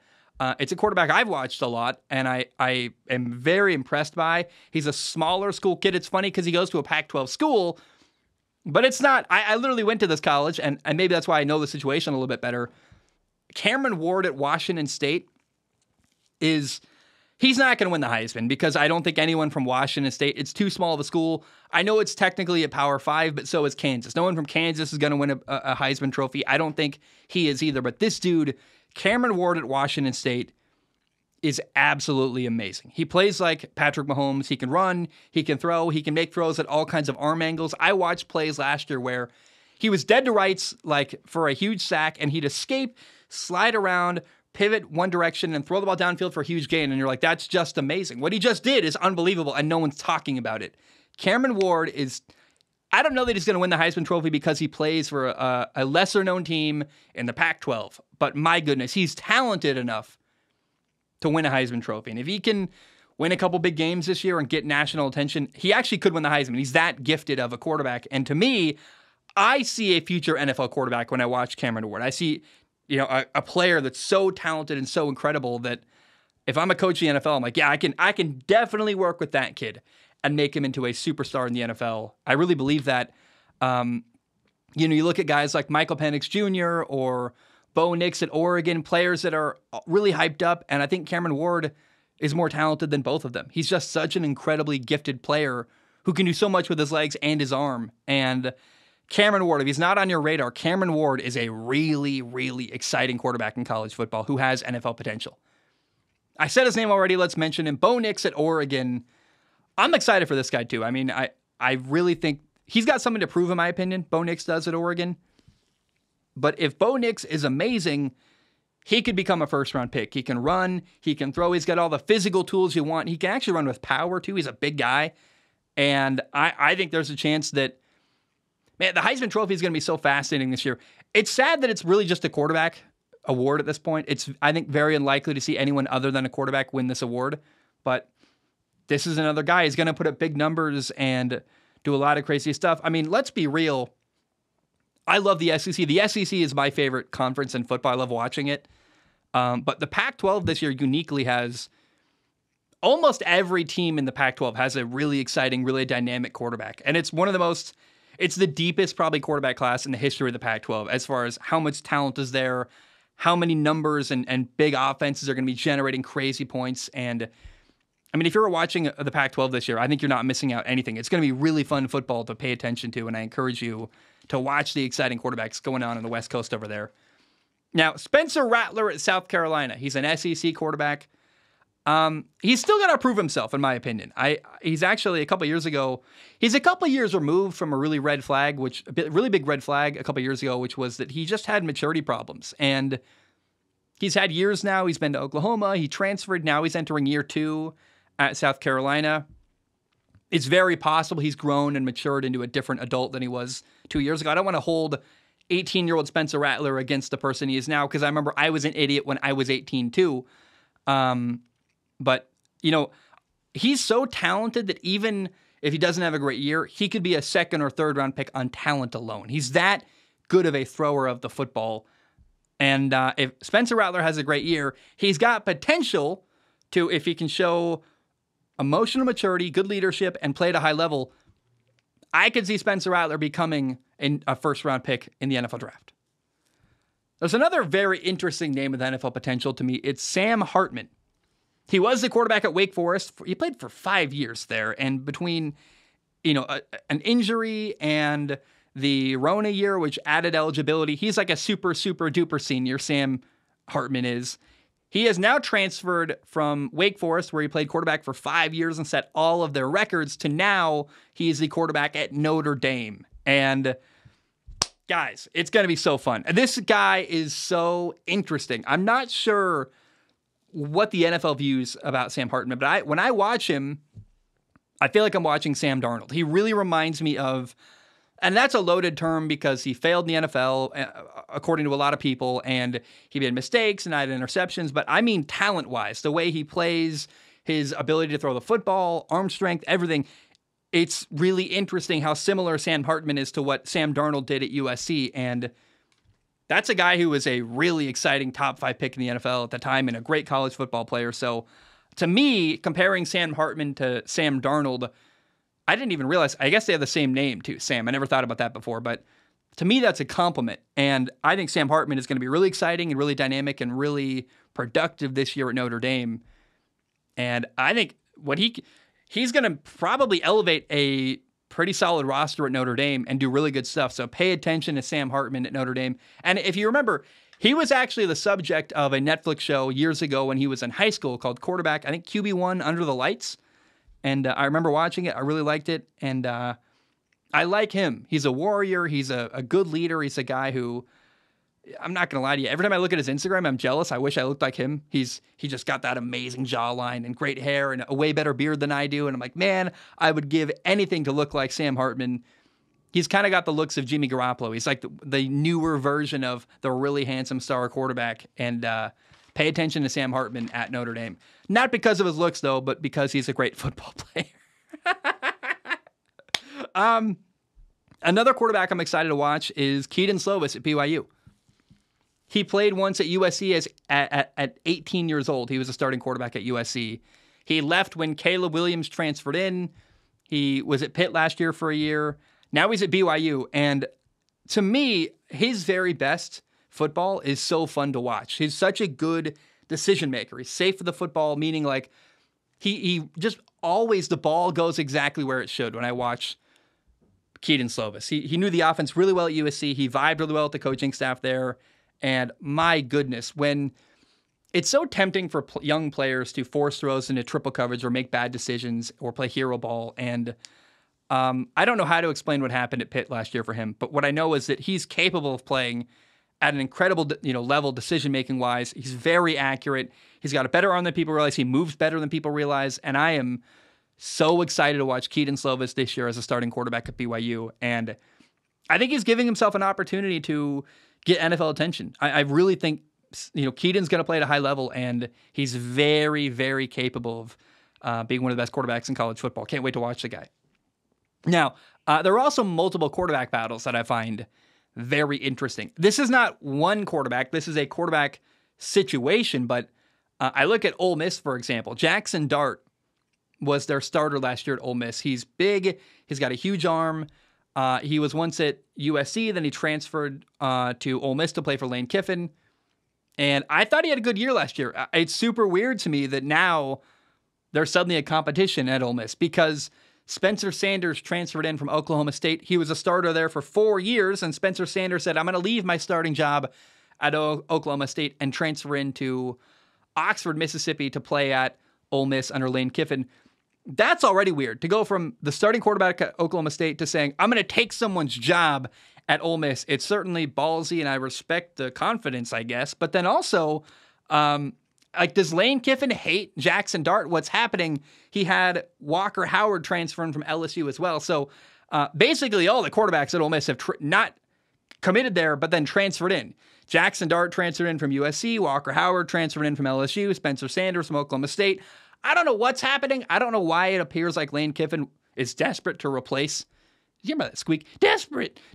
it's a quarterback I've watched a lot, and I am very impressed by. He's a smaller school kid. It's funny because he goes to a Pac-12 school, but it's not. I literally went to this college, and maybe that's why I know the situation a little bit better. Cameron Ward at Washington State he's not going to win the Heisman because I don't think anyone from Washington State, it's too small of a school. I know it's technically a Power 5, but so is Kansas. No one from Kansas is going to win a Heisman Trophy. I don't think he is either, but this dude, Cameron Ward at Washington State, is absolutely amazing. He plays like Patrick Mahomes. He can run, he can throw, he can make throws at all kinds of arm angles. I watched plays last year where he was dead to rights, like for a huge sack, and he'd escape, slide around, pivot one direction, and throw the ball downfield for a huge gain. And you're like, that's just amazing. What he just did is unbelievable, and no one's talking about it. Cameron Ward is I don't know that he's going to win the Heisman Trophy because he plays for a lesser-known team in the Pac-12. But my goodness, he's talented enough to win a Heisman Trophy. And if he can win a couple big games this year and get national attention, he actually could win the Heisman. He's that gifted of a quarterback. And to me, I see a future NFL quarterback when I watch Cameron Ward. I see, a player that's so talented and so incredible that if I'm a coach in the NFL, I'm like, yeah, I can definitely work with that kid and make him into a superstar in the NFL. I really believe that. You look at guys like Michael Penix Jr. or Bo Nix at Oregon, players that are really hyped up, and I think Cameron Ward is more talented than both of them. He's just such an incredibly gifted player who can do so much with his legs and his arm. And Cameron Ward, if he's not on your radar, Cameron Ward is a really, really exciting quarterback in college football who has NFL potential. I said his name already. Let's mention him. Bo Nix at Oregon. I'm excited for this guy too. I mean, I really think he's got something to prove, in my opinion. Bo Nix does at Oregon. But if Bo Nix is amazing, he could become a first-round pick. He can run. He can throw. He's got all the physical tools you want. He can actually run with power too. He's a big guy. And I think there's a chance that, man, the Heisman Trophy is going to be so fascinating this year. It's sad that it's really just a quarterback award at this point. It's, I think, very unlikely to see anyone other than a quarterback win this award. But this is another guy. He's going to put up big numbers and do a lot of crazy stuff. I mean, let's be real. I love the SEC. The SEC is my favorite conference in football. I love watching it. But the Pac-12 this year uniquely has almost every team in the Pac-12 has a really exciting, really dynamic quarterback. And it's it's the deepest probably quarterback class in the history of the Pac-12 as far as how much talent is there, how many numbers and big offenses are going to be generating crazy points. And I mean, if you're watching the Pac-12 this year, I think you're not missing out anything. It's going to be really fun football to pay attention to, and I encourage you to watch the exciting quarterbacks going on the West Coast over there. Now, Spencer Rattler at South Carolina. He's an SEC quarterback. He's still got to prove himself, in my opinion. He's actually a couple years removed from a really really big red flag a couple years ago, which was that he just had maturity problems. And he's had years now. He's been to Oklahoma. He transferred. Now he's entering year 2 at South Carolina. It's very possible he's grown and matured into a different adult than he was 2 years ago. I don't want to hold 18-year-old Spencer Rattler against the person he is now, because I remember I was an idiot when I was 18 too. But, he's so talented that even if he doesn't have a great year, he could be a second or third round pick on talent alone. He's that good of a thrower of the football. And if Spencer Rattler has a great year, he's got potential to, if he can show emotional maturity, good leadership, and play at a high level, I could see Spencer Rattler becoming a first-round pick in the NFL draft. There's another very interesting name with NFL potential to me. It's Sam Hartman. He was the quarterback at Wake Forest. He played for 5 years there, and between an injury and the Rona year, which added eligibility, he's like a super, super duper senior, Sam Hartman is. He has now transferred from Wake Forest, where he played quarterback for 5 years and set all of their records, to now he is the quarterback at Notre Dame. And guys, it's going to be so fun. This guy is so interesting. I'm not sure what the NFL views about Sam Hartman, but when I watch him, I feel like I'm watching Sam Darnold. He really reminds me of, and that's a loaded term because he failed in the NFL, according to a lot of people, and he made mistakes and had interceptions, but I mean talent-wise, the way he plays, his ability to throw the football, arm strength, everything. It's really interesting how similar Sam Hartman is to what Sam Darnold did at USC, and that's a guy who was a really exciting top 5 pick in the NFL at the time and a great college football player. So to me, comparing Sam Hartman to Sam Darnold, I didn't even realize, I guess they have the same name too, Sam. I never thought about that before, but to me, that's a compliment. And I think Sam Hartman is going to be really exciting and really dynamic and really productive this year at Notre Dame. And I think he's going to probably elevate a pretty solid roster at Notre Dame and do really good stuff. So pay attention to Sam Hartman at Notre Dame. And if you remember, he was actually the subject of a Netflix show years ago when he was in high school called Quarterback, I think QB1 Under the Lights. And I remember watching it. I really liked it. And I like him. He's a warrior. He's a good leader. He's a guy who, I'm not going to lie to you, every time I look at his Instagram, I'm jealous. I wish I looked like him. He just got that amazing jawline and great hair and a way better beard than I do. And I'm like, man, I would give anything to look like Sam Hartman. He's kind of got the looks of Jimmy Garoppolo. He's like the newer version of the really handsome star quarterback. And pay attention to Sam Hartman at Notre Dame. Not because of his looks, though, but because he's a great football player. Another quarterback I'm excited to watch is Kedon Slovis at BYU. He played once at USC at 18 years old. He was a starting quarterback at USC. He left when Caleb Williams transferred in. He was at Pitt last year for a year. Now he's at BYU. And to me, his very best football is so fun to watch. He's such a good decision maker. He's safe for the football, meaning like he just always, the ball goes exactly where it should when I watch Kedon Slovis. He knew the offense really well at USC. He vibed really well with the coaching staff there. And my goodness, when it's so tempting for young players to force throws into triple coverage or make bad decisions or play hero ball. And I don't know how to explain what happened at Pitt last year for him, but what I know is that he's capable of playing at an incredible level decision-making wise. He's very accurate. He's got a better arm than people realize. He moves better than people realize. And I am so excited to watch Kedon Slovis this year as a starting quarterback at BYU. And I think he's giving himself an opportunity to get NFL attention. I really think, Kedon's going to play at a high level, and he's very, very capable of being one of the best quarterbacks in college football. Can't wait to watch the guy. Now, there are also multiple quarterback battles that I find very interesting. This is not one quarterback. This is a quarterback situation, but I look at Ole Miss, for example. Jackson Dart was their starter last year at Ole Miss. He's big. He's got a huge arm. He was once at USC, then he transferred to Ole Miss to play for Lane Kiffin. And I thought he had a good year last year. It's super weird to me that now there's suddenly a competition at Ole Miss because Spencer Sanders transferred in from Oklahoma State. He was a starter there for 4 years, and Spencer Sanders said, I'm going to leave my starting job at Oklahoma State and transfer into Oxford, Mississippi to play at Ole Miss under Lane Kiffin. That's already weird, to go from the starting quarterback at Oklahoma State to saying, I'm going to take someone's job at Ole Miss. It's certainly ballsy, and I respect the confidence, I guess. But then also, does Lane Kiffin hate Jackson Dart? What's happening? He had Walker Howard transferring from LSU as well. So basically all the quarterbacks at Ole Miss have not committed there, but then transferred in. Jackson Dart transferred in from USC. Walker Howard transferred in from LSU. Spencer Sanders from Oklahoma State. I don't know what's happening. I don't know why it appears like Lane Kiffin is desperate to replace. Did you hear about that squeak?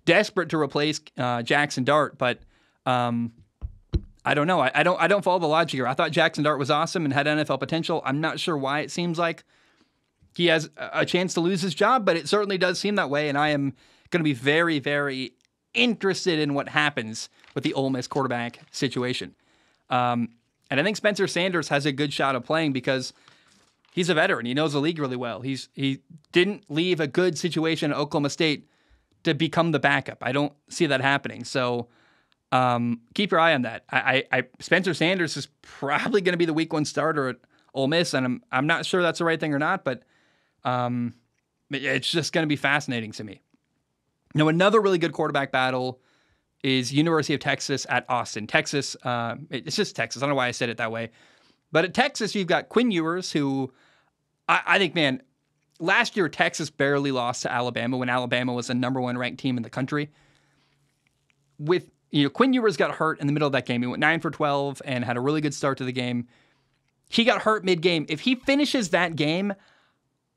Desperate to replace Jackson Dart, but I don't know. I don't follow the logic here. I thought Jackson Dart was awesome and had NFL potential. I'm not sure why it seems like he has a chance to lose his job, but it certainly does seem that way. And I am going to be very, very interested in what happens with the Ole Miss quarterback situation. And I think Spencer Sanders has a good shot of playing because he's a veteran. He knows the league really well. He didn't leave a good situation at Oklahoma State to become the backup. I don't see that happening. So keep your eye on that. Spencer Sanders is probably going to be the week 1 starter at Ole Miss, and I'm not sure that's the right thing or not, but it's just going to be fascinating to me. Now, another really good quarterback battle is University of Texas at Austin. Texas, it's just Texas. I don't know why I said it that way. But at Texas, you've got Quinn Ewers, who I think, man, last year Texas barely lost to Alabama when Alabama was the number 1 ranked team in the country. Quinn Ewers got hurt in the middle of that game. He went 9 for 12 and had a really good start to the game. He got hurt mid-game. If he finishes that game,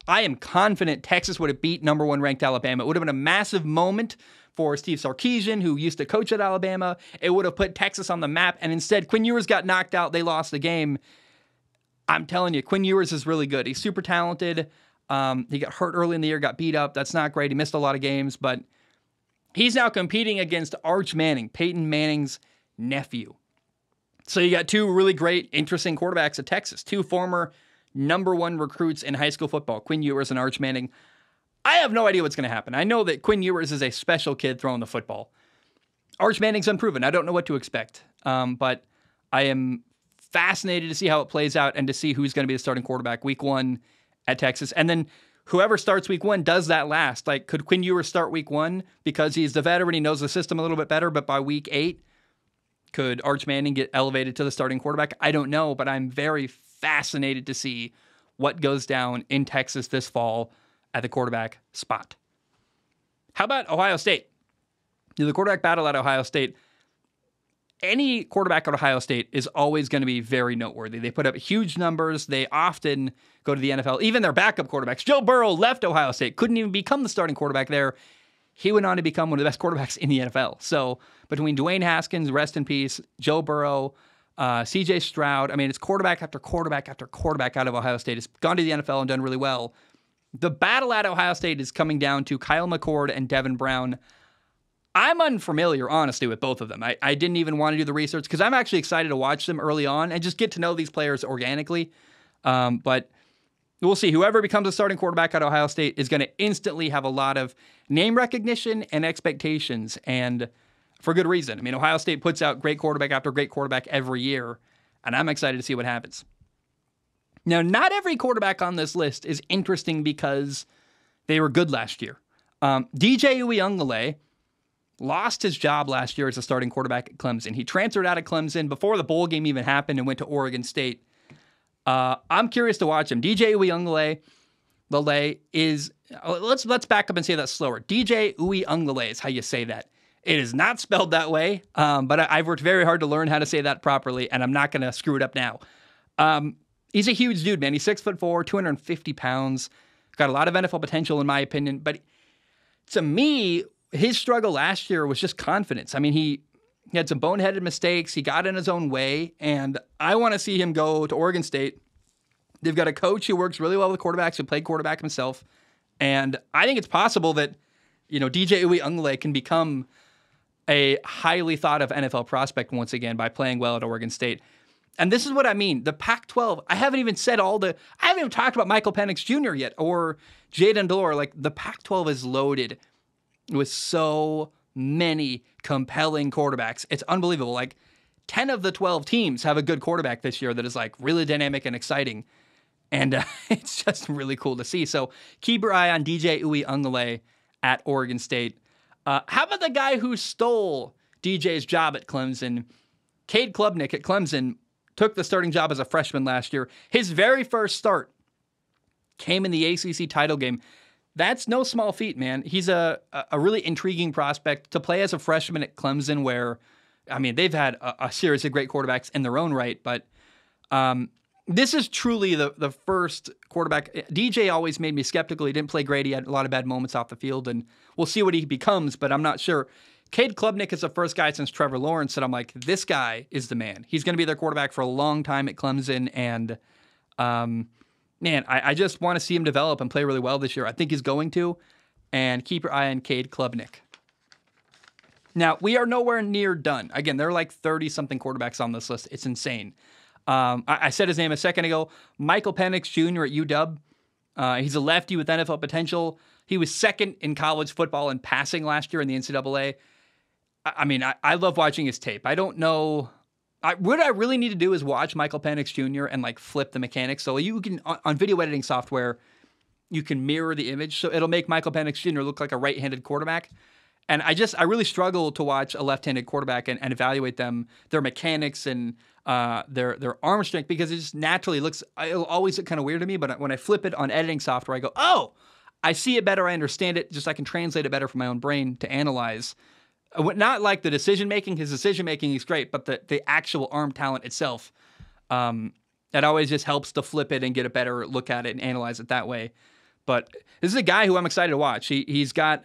I am confident Texas would have beat number 1 ranked Alabama. It would have been a massive moment for Steve Sarkisian, who used to coach at Alabama. It would have put Texas on the map, and instead Quinn Ewers got knocked out. They lost the game. I'm telling you, Quinn Ewers is really good. He's super talented. He got hurt early in the year, got beat up. That's not great. He missed a lot of games, but he's now competing against Arch Manning, Peyton Manning's nephew. So you got 2 really great, interesting quarterbacks at Texas, 2 former number 1 recruits in high school football, Quinn Ewers and Arch Manning. I have no idea what's going to happen. I know that Quinn Ewers is a special kid throwing the football. Arch Manning's unproven. I don't know what to expect, but I am fascinated to see how it plays out and to see who's going to be the starting quarterback week 1 at Texas. And then whoever starts week 1 does that last. Like, could Quinn Ewers start week 1 because he's the veteran, he knows the system a little bit better, but by week 8, could Arch Manning get elevated to the starting quarterback? I don't know, but I'm very fascinated to see what goes down in Texas this fall at the quarterback spot. How about Ohio State? The quarterback battle at Ohio State. Any quarterback at Ohio State is always going to be very noteworthy. They put up huge numbers. They often go to the NFL. Even their backup quarterbacks. Joe Burrow left Ohio State, couldn't even become the starting quarterback there. He went on to become one of the best quarterbacks in the NFL. So between Dwayne Haskins, rest in peace, Joe Burrow, C.J. Stroud, I mean, it's quarterback after quarterback after quarterback out of Ohio State. It's gone to the NFL and done really well. The battle at Ohio State is coming down to Kyle McCord and Devin Brown. I'm unfamiliar, honestly, with both of them. I didn't even want to do the research because I'm actually excited to watch them early on and just get to know these players organically. But we'll see. Whoever becomes a starting quarterback at Ohio State is going to instantly have a lot of name recognition and expectations, and for good reason. I mean, Ohio State puts out great quarterback after great quarterback every year, and I'm excited to see what happens. Now, not every quarterback on this list is interesting because they were good last year. DJ Uiagalelei lost his job last year as a starting quarterback at Clemson. He transferred out of Clemson before the bowl game even happened and went to Oregon State. I'm curious to watch him. DJ Uiagalelei is, let's back up and say that slower. DJ Uiagalelei is how you say that. It is not spelled that way, but I've worked very hard to learn how to say that properly, and I'm not going to screw it up now. He's a huge dude, man. He's 6'4", 250 pounds. Got a lot of NFL potential, in my opinion. But to me, his struggle last year was just confidence. I mean, he had some boneheaded mistakes. He got in his own way, and I want to see him go to Oregon State. They've got a coach who works really well with quarterbacks, who played quarterback himself, and I think it's possible that, DJ Uiagalelei can become a highly thought of NFL prospect once again by playing well at Oregon State. And this is what I mean. The Pac-12, I haven't even talked about Michael Penix Jr. yet or Jaden Delore. Like, the Pac-12 is loaded with so many compelling quarterbacks. It's unbelievable. Like, 10 of the 12 teams have a good quarterback this year that is like really dynamic and exciting. And it's just really cool to see. So keep your eye on DJ Uiagalelei at Oregon State. How about the guy who stole DJ's job at Clemson? Cade Klubnik at Clemson took the starting job as a freshman last year. His very first start came in the ACC title game. That's no small feat, man. He's a really intriguing prospect to play as a freshman at Clemson where, I mean, they've had a series of great quarterbacks in their own right, but this is truly the first quarterback. DJ always made me skeptical. He didn't play great. He had a lot of bad moments off the field, and we'll see what he becomes, but I'm not sure. Cade Klubnik is the first guy since Trevor Lawrence that I'm like, this guy is the man. He's going to be their quarterback for a long time at Clemson, and man, I just want to see him develop and play really well this year. I think he's going to, and keep your eye on Cade Klubnik. Now, we are nowhere near done. Again, there are like 30-something quarterbacks on this list. It's insane. I said his name a second ago. Michael Penix Jr. at UW. He's a lefty with NFL potential. He was second in college football in passing last year in the NCAA. I mean, I love watching his tape. I don't know. What I really need to do is watch Michael Penix Jr. and like flip the mechanics. So you can, on video editing software, you can mirror the image. So it'll make Michael Penix Jr. look like a right-handed quarterback. And I really struggle to watch a left-handed quarterback and evaluate them, their mechanics and their arm strength, because it just naturally it'll always look kind of weird to me. But when I flip it on editing software, I go, oh, I see it better. I understand it. Just I can translate it better for my own brain to analyze. Not like the decision-making. His decision-making is great, but the actual arm talent itself, it always just helps to flip it and get a better look at it and analyze it that way. But this is a guy who I'm excited to watch. He's got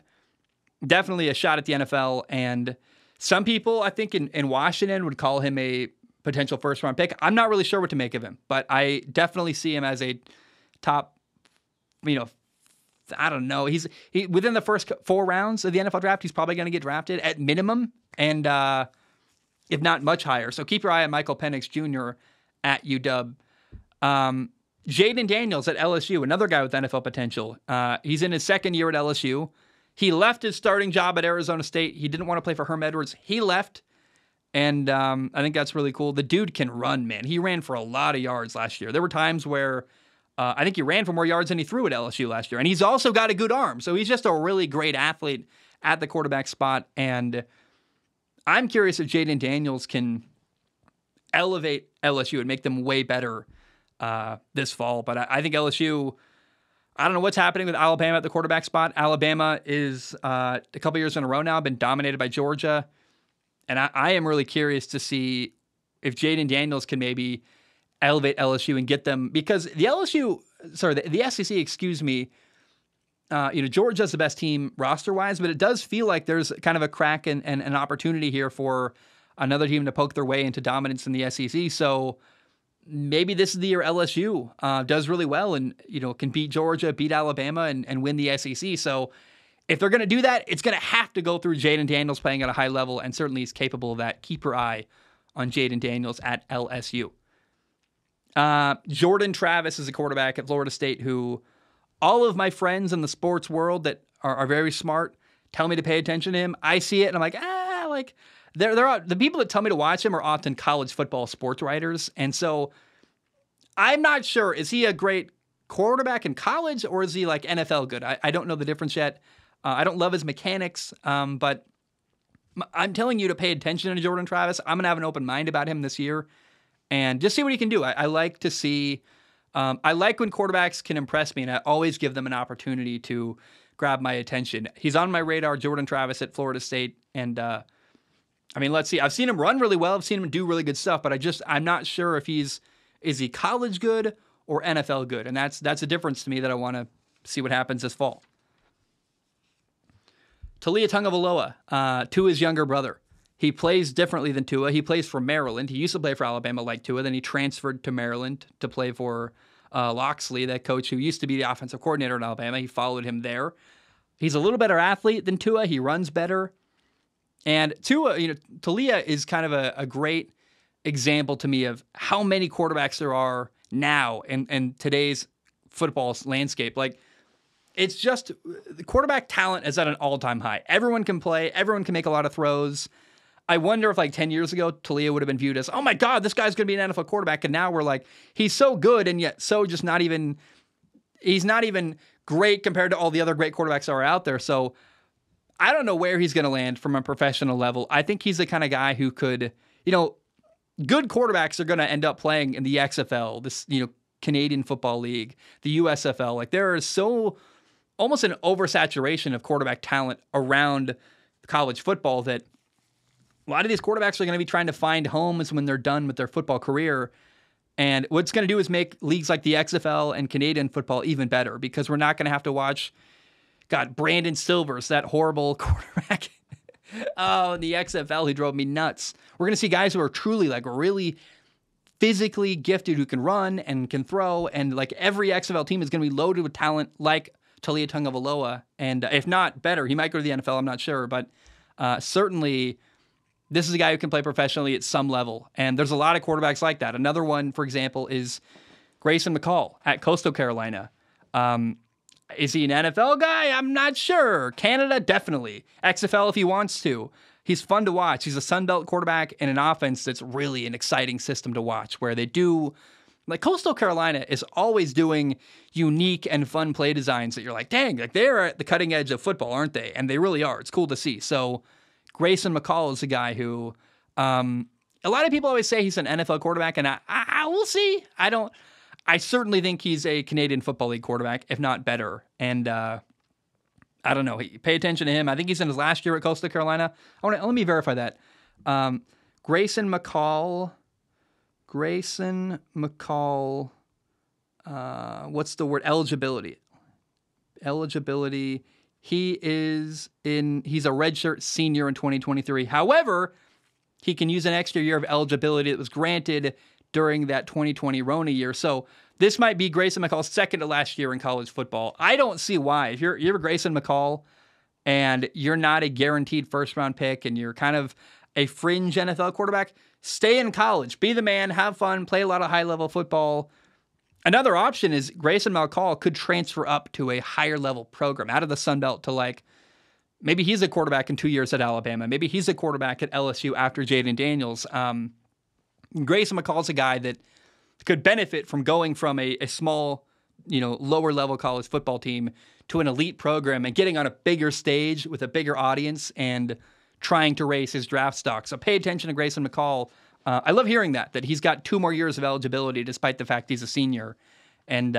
definitely a shot at the NFL, and some people, I think, in Washington would call him a potential first-round pick. I'm not really sure what to make of him, but I definitely see him as a top, I don't know. He within the first 4 rounds of the NFL draft, he's probably going to get drafted at minimum, and if not much higher. So keep your eye on Michael Penix Jr. at UW. Jaden Daniels at LSU, another guy with NFL potential. He's in his second year at LSU. He left his starting job at Arizona State. He didn't want to play for Herm Edwards. He left, and I think that's really cool. The dude can run, man. He ran for a lot of yards last year. There were times where I think he ran for more yards than he threw at LSU last year, and he's also got a good arm. So he's just a really great athlete at the quarterback spot, and I'm curious if Jaden Daniels can elevate LSU and make them way better this fall. But I think LSU, I don't know what's happening with Alabama at the quarterback spot. Alabama is a couple years in a row now been dominated by Georgia. And I am really curious to see if Jaden Daniels can maybe elevate LSU and get them, because the SEC, excuse me, Georgia's the best team roster-wise, but it does feel like there's kind of a crack and an opportunity here for another team to poke their way into dominance in the SEC. So maybe this is the year LSU does really well and, can beat Georgia, beat Alabama, and win the SEC. So if they're going to do that, it's going to have to go through Jaden Daniels playing at a high level, and certainly he's capable of that. Keep your eye on Jaden Daniels at LSU. Jordan Travis is a quarterback at Florida State who all of my friends in the sports world that are very smart tell me to pay attention to him. I see it, and I'm like, the people that tell me to watch him are often college football sports writers, and so I'm not sure. Is he a great quarterback in college, or is he like NFL good? I don't know the difference yet. I don't love his mechanics, but I'm telling you to pay attention to Jordan Travis. I'm going to have an open mind about him this year and just see what he can do. I like to see, I like when quarterbacks can impress me, and I always give them an opportunity to grab my attention. He's on my radar, Jordan Travis at Florida State. And let's see. I've seen him run really well. I've seen him do really good stuff, but I'm not sure if is he college good or NFL good? And that's a difference to me that I want to see what happens this fall. Taulia Tagovailoa, Tua's younger brother. He plays differently than Tua. He plays for Maryland. He used to play for Alabama like Tua. Then he transferred to Maryland to play for Loxley, that coach who used to be the offensive coordinator in Alabama. He followed him there. He's a little better athlete than Tua. He runs better. And Taulia is kind of a great example to me of how many quarterbacks there are now in today's football landscape. Like, it's just the quarterback talent is at an all-time high. Everyone can play. Everyone can make a lot of throws. I wonder if 10 years ago, Taulia would have been viewed as, oh my God, this guy's going to be an NFL quarterback. And now we're like, he's so good and yet so just he's not even great compared to all the other great quarterbacks that are out there. So I don't know where he's going to land from a professional level. I think he's the kind of guy who could, good quarterbacks are going to end up playing in the XFL, this, Canadian Football League, the USFL. Like, there is almost an oversaturation of quarterback talent around college football that a lot of these quarterbacks are going to be trying to find homes when they're done with their football career. And what it's going to do is make leagues like the XFL and Canadian football even better, because we're not going to have to watch, Brandon Silvers, that horrible quarterback. In the XFL, he drove me nuts. We're going to see guys who are truly really physically gifted, who can run and can throw. And every XFL team is going to be loaded with talent like Taulia Tagovailoa, and if not better, he might go to the NFL. I'm not sure, but certainly this is a guy who can play professionally at some level, and there's a lot of quarterbacks like that. Another one, for example, is Grayson McCall at Coastal Carolina. Is he an NFL guy? I'm not sure. Canada, definitely. XFL if he wants to. He's fun to watch. He's a Sun Belt quarterback in an offense that's really an exciting system to watch, where they do. Coastal Carolina is always doing unique and fun play designs that you're like, dang, they're at the cutting edge of football, aren't they? And they really are. It's cool to see. So Grayson McCall is a guy who, a lot of people always say he's an NFL quarterback, and I will see. I certainly think he's a Canadian Football League quarterback, if not better. And I don't know. Pay attention to him. I think he's in his last year at Coastal Carolina. Let me verify that. Grayson McCall, what's the word? Eligibility. He's a redshirt senior in 2023. However, he can use an extra year of eligibility that was granted during that 2020 Rona year. So this might be Grayson McCall's second to last year in college football. I don't see why. If you're Grayson McCall and you're not a guaranteed first-round pick and you're kind of a fringe NFL quarterback, stay in college, be the man, have fun, play a lot of high-level football. Another option is Grayson McCall could transfer up to a higher-level program out of the Sun Belt to maybe he's a quarterback in 2 years at Alabama. Maybe he's a quarterback at LSU after Jaden Daniels. Grayson McCall's a guy that could benefit from going from a small, lower-level college football team to an elite program and getting on a bigger stage with a bigger audience and trying to raise his draft stock. So pay attention to Grayson McCall. I love hearing that he's got 2 more years of eligibility despite the fact he's a senior. And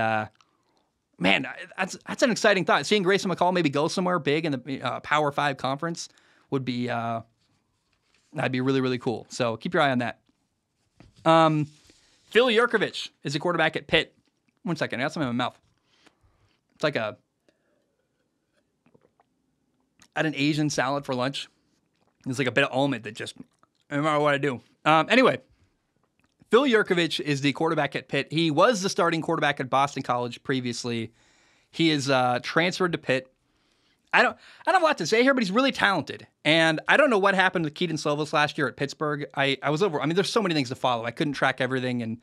man, that's an exciting thought. Seeing Grayson McCall maybe go somewhere big in the Power 5 conference would be that'd be really, really cool. So keep your eye on that. Phil Yurkovich is a quarterback at Pitt. 1 second, I got something in my mouth. It's like I had an Asian salad for lunch. It's like a bit of almond that just, I don't know what I do. Anyway, Phil Yurkovich is the quarterback at Pitt. He was the starting quarterback at Boston College previously. He is transferred to Pitt. I don't have a lot to say here, but he's really talented. And I don't know what happened with Keaton Slovis last year at Pittsburgh. I was over. I mean, there's so many things to follow. I couldn't track everything. And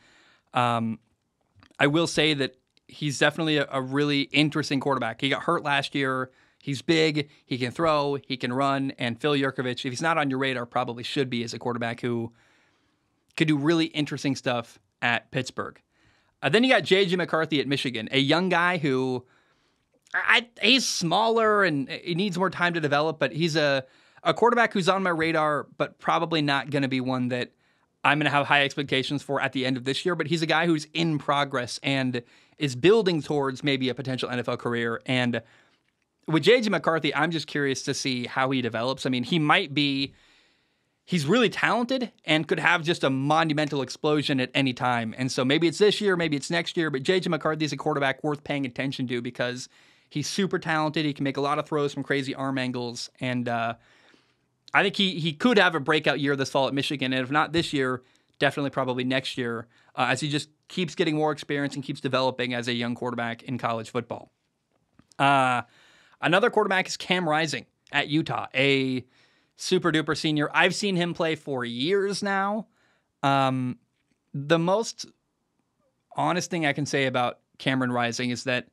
I will say that he's definitely a really interesting quarterback. He got hurt last year. He's big. He can throw. He can run. And Phil Yurkovich, if he's not on your radar, probably should be as a quarterback who could do really interesting stuff at Pittsburgh. Then you got J.J. McCarthy at Michigan, a young guy who he's smaller and he needs more time to develop, but he's a quarterback who's on my radar, but probably not going to be one that I'm going to have high expectations for at the end of this year. But he's a guy who's in progress and is building towards maybe a potential NFL career. And with J.J. McCarthy, I'm just curious to see how he develops. I mean, he's really talented and could have just a monumental explosion at any time. And so maybe it's this year, maybe it's next year, but J.J. McCarthy is a quarterback worth paying attention to because he's super talented. He can make a lot of throws from crazy arm angles. And I think he could have a breakout year this fall at Michigan. And if not this year, definitely probably next year, as he just keeps getting more experience and keeps developing as a young quarterback in college football. Another quarterback is Cam Rising at Utah, a super duper senior. I've seen him play for years now. The most honest thing I can say about Cameron Rising is that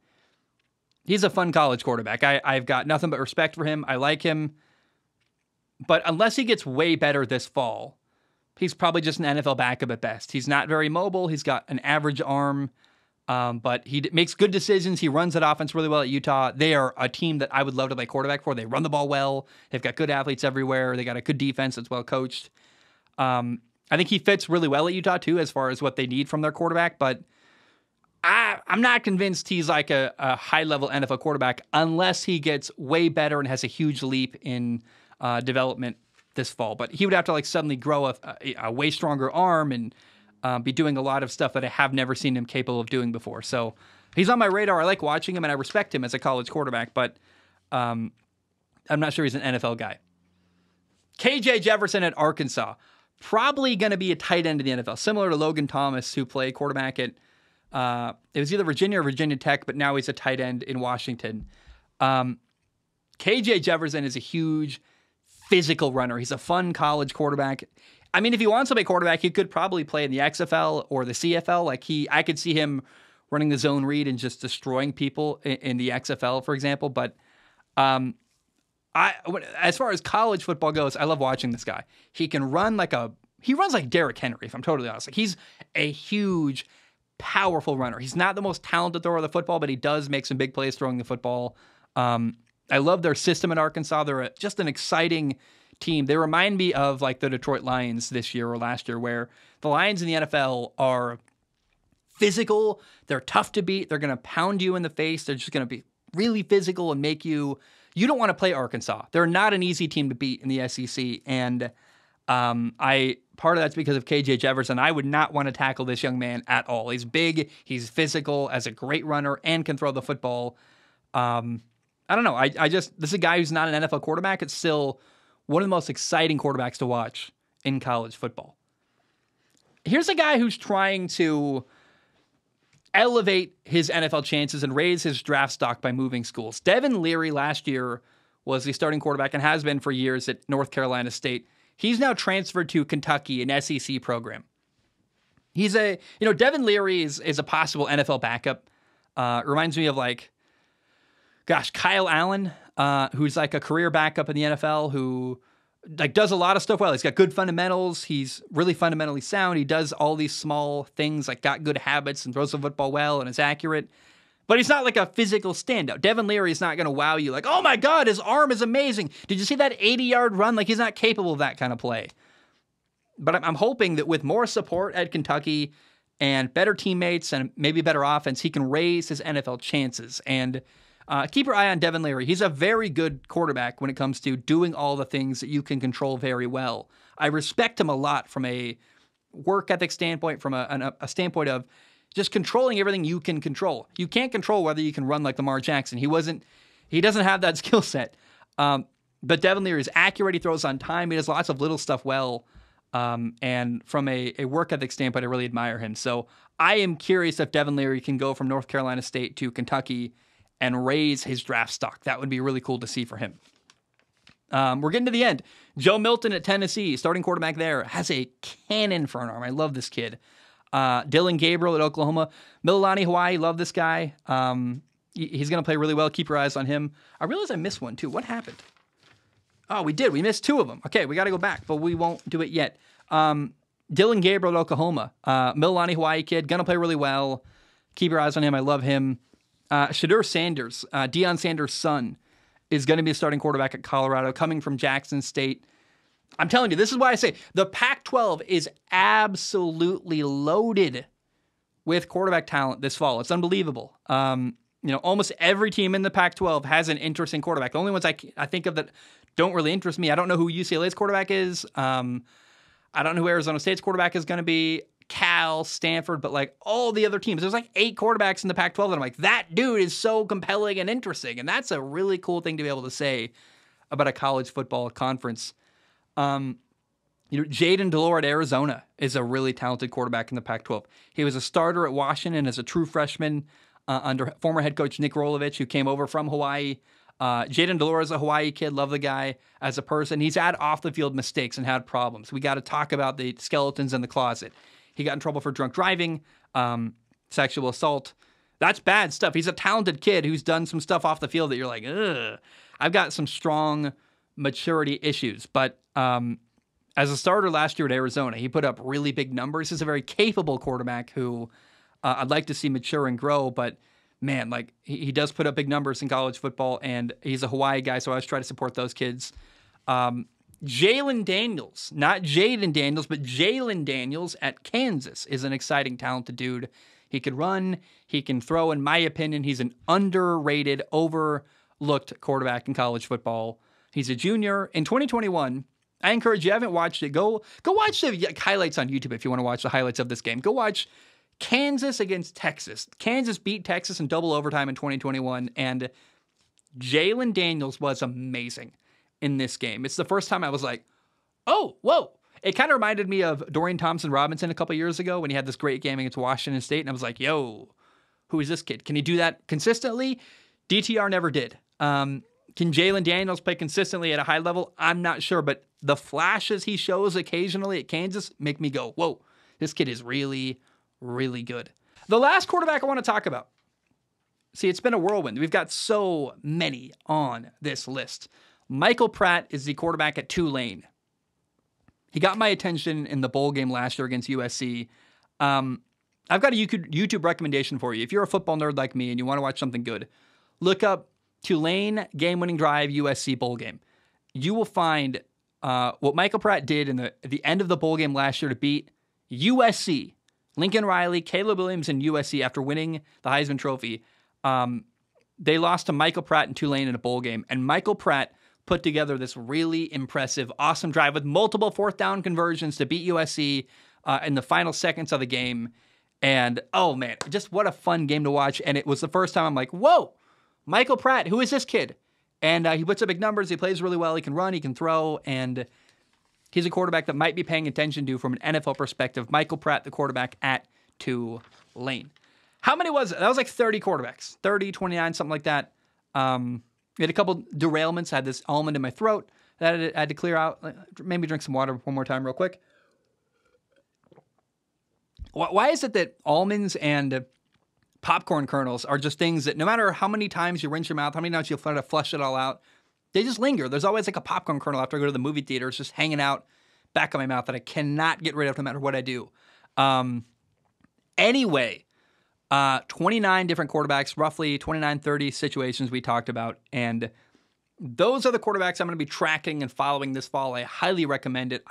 he's a fun college quarterback. I've got nothing but respect for him. I like him. But unless he gets way better this fall, he's probably just an NFL backup at best. He's not very mobile. He's got an average arm. But he makes good decisions. He runs that offense really well at Utah. They are a team that I would love to play quarterback for. They run the ball well. They've got good athletes everywhere. They got a good defense that's well coached. I think he fits really well at Utah too, as far as what they need from their quarterback. But I'm not convinced he's like a high-level NFL quarterback unless he gets way better and has a huge leap in development this fall. But he would have to like suddenly grow a way stronger arm and be doing a lot of stuff that I have never seen him capable of doing before. So he's on my radar. I like watching him, and I respect him as a college quarterback, but I'm not sure he's an NFL guy. KJ Jefferson at Arkansas. Probably going to be a tight end in the NFL, similar to Logan Thomas, who played quarterback at it was either Virginia or Virginia Tech, but now he's a tight end in Washington. KJ Jefferson is a huge physical runner. He's a fun college quarterback. I mean, if he wants to play quarterback, he could probably play in the XFL or the CFL. I could see him running the zone read and just destroying people in the XFL, for example. But as far as college football goes, I love watching this guy. He can run he runs like Derrick Henry, if I'm totally honest. Like, he's a huge, powerful runner. He's not the most talented thrower of the football, but he does make some big plays throwing the football. I love their system in Arkansas. They're just an exciting team. They remind me of like the Detroit Lions this year or last year, where the Lions in the NFL are physical. They're tough to beat. They're going to pound you in the face. They're just going to be really physical and make you don't want to play Arkansas. They're not an easy team to beat in the SEC. And part of that's because of KJ Jefferson. I would not want to tackle this young man at all. He's big. He's physical, as a great runner, and can throw the football. I don't know. This is a guy who's not an NFL quarterback. It's still one of the most exciting quarterbacks to watch in college football. Here's a guy who's trying to elevate his NFL chances and raise his draft stock by moving schools. Devin Leary last year was the starting quarterback and has been for years at North Carolina State. He's now transferred to Kentucky, an SEC program. Devin Leary is a possible NFL backup. Reminds me of Kyle Allen, who's like a career backup in the NFL, who does a lot of stuff well. He's got good fundamentals. He's really fundamentally sound. He does all these small things, got good habits and throws the football well and is accurate. But he's not like a physical standout. Devin Leary is not going to wow you oh my God, his arm is amazing. Did you see that 80-yard run? He's not capable of that kind of play. But I'm hoping that with more support at Kentucky and better teammates and maybe better offense, he can raise his NFL chances. And keep your eye on Devin Leary. He's a very good quarterback when it comes to doing all the things that you can control very well. I respect him a lot from a work ethic standpoint, from a standpoint of just controlling everything you can control. You can't control whether you can run like Lamar Jackson. He doesn't have that skill set. But Devin Leary is accurate. He throws on time. He does lots of little stuff well. And from a work ethic standpoint, I really admire him. So I am curious if Devin Leary can go from North Carolina State to Kentucky and raise his draft stock. That would be really cool to see for him. We're getting to the end. Joe Milton at Tennessee, starting quarterback there, has a cannon for an arm. I love this kid. Dylan Gabriel at Oklahoma. Mililani Hawaii, love this guy. He's going to play really well. Keep your eyes on him. I realize I missed one, too. What happened? Oh, we did. We missed two of them. Okay, we got to go back, but we won't do it yet. Dylan Gabriel at Oklahoma. Mililani Hawaii kid, going to play really well. Keep your eyes on him. I love him. Shadur Sanders, Deion Sanders' son, is going to be a starting quarterback at Colorado, coming from Jackson State. I'm telling you, this is why I say the Pac-12 is absolutely loaded with quarterback talent this fall. It's unbelievable. Almost every team in the Pac-12 has an interesting quarterback. The only ones I think of that don't really interest me, I don't know who UCLA's quarterback is. I don't know who Arizona State's quarterback is going to be. Cal, Stanford, but like all the other teams, there's like 8 quarterbacks in the Pac-12 that I'm like, that dude is so compelling and interesting. And that's a really cool thing to be able to say about a college football conference. Jaden Delore at Arizona is a really talented quarterback in the Pac-12. He was a starter at Washington as a true freshman under former head coach Nick Rolovich, who came over from Hawaii. Jaden Delore is a Hawaii kid. Love the guy as a person. He's had off-the-field mistakes and had problems. We got to talk about the skeletons in the closet. He got in trouble for drunk driving, sexual assault. That's bad stuff. He's a talented kid who's done some stuff off the field that you're like, ugh. I've got some strong maturity issues. But as a starter last year at Arizona, he put up really big numbers. He's a very capable quarterback who I'd like to see mature and grow. But, man, like he does put up big numbers in college football, and he's a Hawaii guy, so I always try to support those kids. Jalen Daniels, not Jaden Daniels, but Jalen Daniels at Kansas is an exciting, talented dude. He can run, he can throw. In my opinion, he's an underrated, overlooked quarterback in college football. He's a junior. In 2021, I encourage you, if you haven't watched it, go watch the highlights on YouTube if you want to watch the highlights of this game. Go watch Kansas against Texas. Kansas beat Texas in double overtime in 2021, and Jalen Daniels was amazing in this game. It's the first time I was like, oh, whoa. It kind of reminded me of Dorian Thompson-Robinson a couple years ago when he had this great game against Washington State, and I was like, yo, who is this kid? Can he do that consistently? DTR never did. Can Jalen Daniels play consistently at a high level? I'm not sure, but the flashes he shows occasionally at Kansas make me go, whoa, this kid is really, really good. The last quarterback I want to talk about. See, it's been a whirlwind. We've got so many on this list. Michael Pratt is the quarterback at Tulane. He got my attention in the bowl game last year against USC. I've got a YouTube recommendation for you. If you're a football nerd like me and you want to watch something good, look up Tulane game-winning drive USC bowl game. You will find what Michael Pratt did at the end of the bowl game last year to beat USC. Lincoln Riley, Caleb Williams, and USC after winning the Heisman Trophy. They lost to Michael Pratt and Tulane in a bowl game, and Michael Pratt put together this really impressive, awesome drive with multiple fourth down conversions to beat USC in the final seconds of the game. And, oh, man, just what a fun game to watch. And it was the first time I'm like, whoa, Michael Pratt, who is this kid? And he puts up big numbers. He plays really well. He can run. He can throw. And he's a quarterback that might be paying attention to from an NFL perspective. Michael Pratt, the quarterback at Tulane. How many was it? That was like 30 quarterbacks. 30, 29, something like that. We had a couple derailments. I had this almond in my throat that I had to clear out. Maybe drink some water one more time real quick. Why is it that almonds and popcorn kernels are just things that no matter how many times you rinse your mouth, how many times you try to flush it all out, they just linger. There's always like a popcorn kernel after I go to the movie theater. It's just hanging out back of my mouth that I cannot get rid of no matter what I do. Anyway, 29 different quarterbacks, roughly 29, 30 situations we talked about. And those are the quarterbacks I'm going to be tracking and following this fall. I highly recommend it.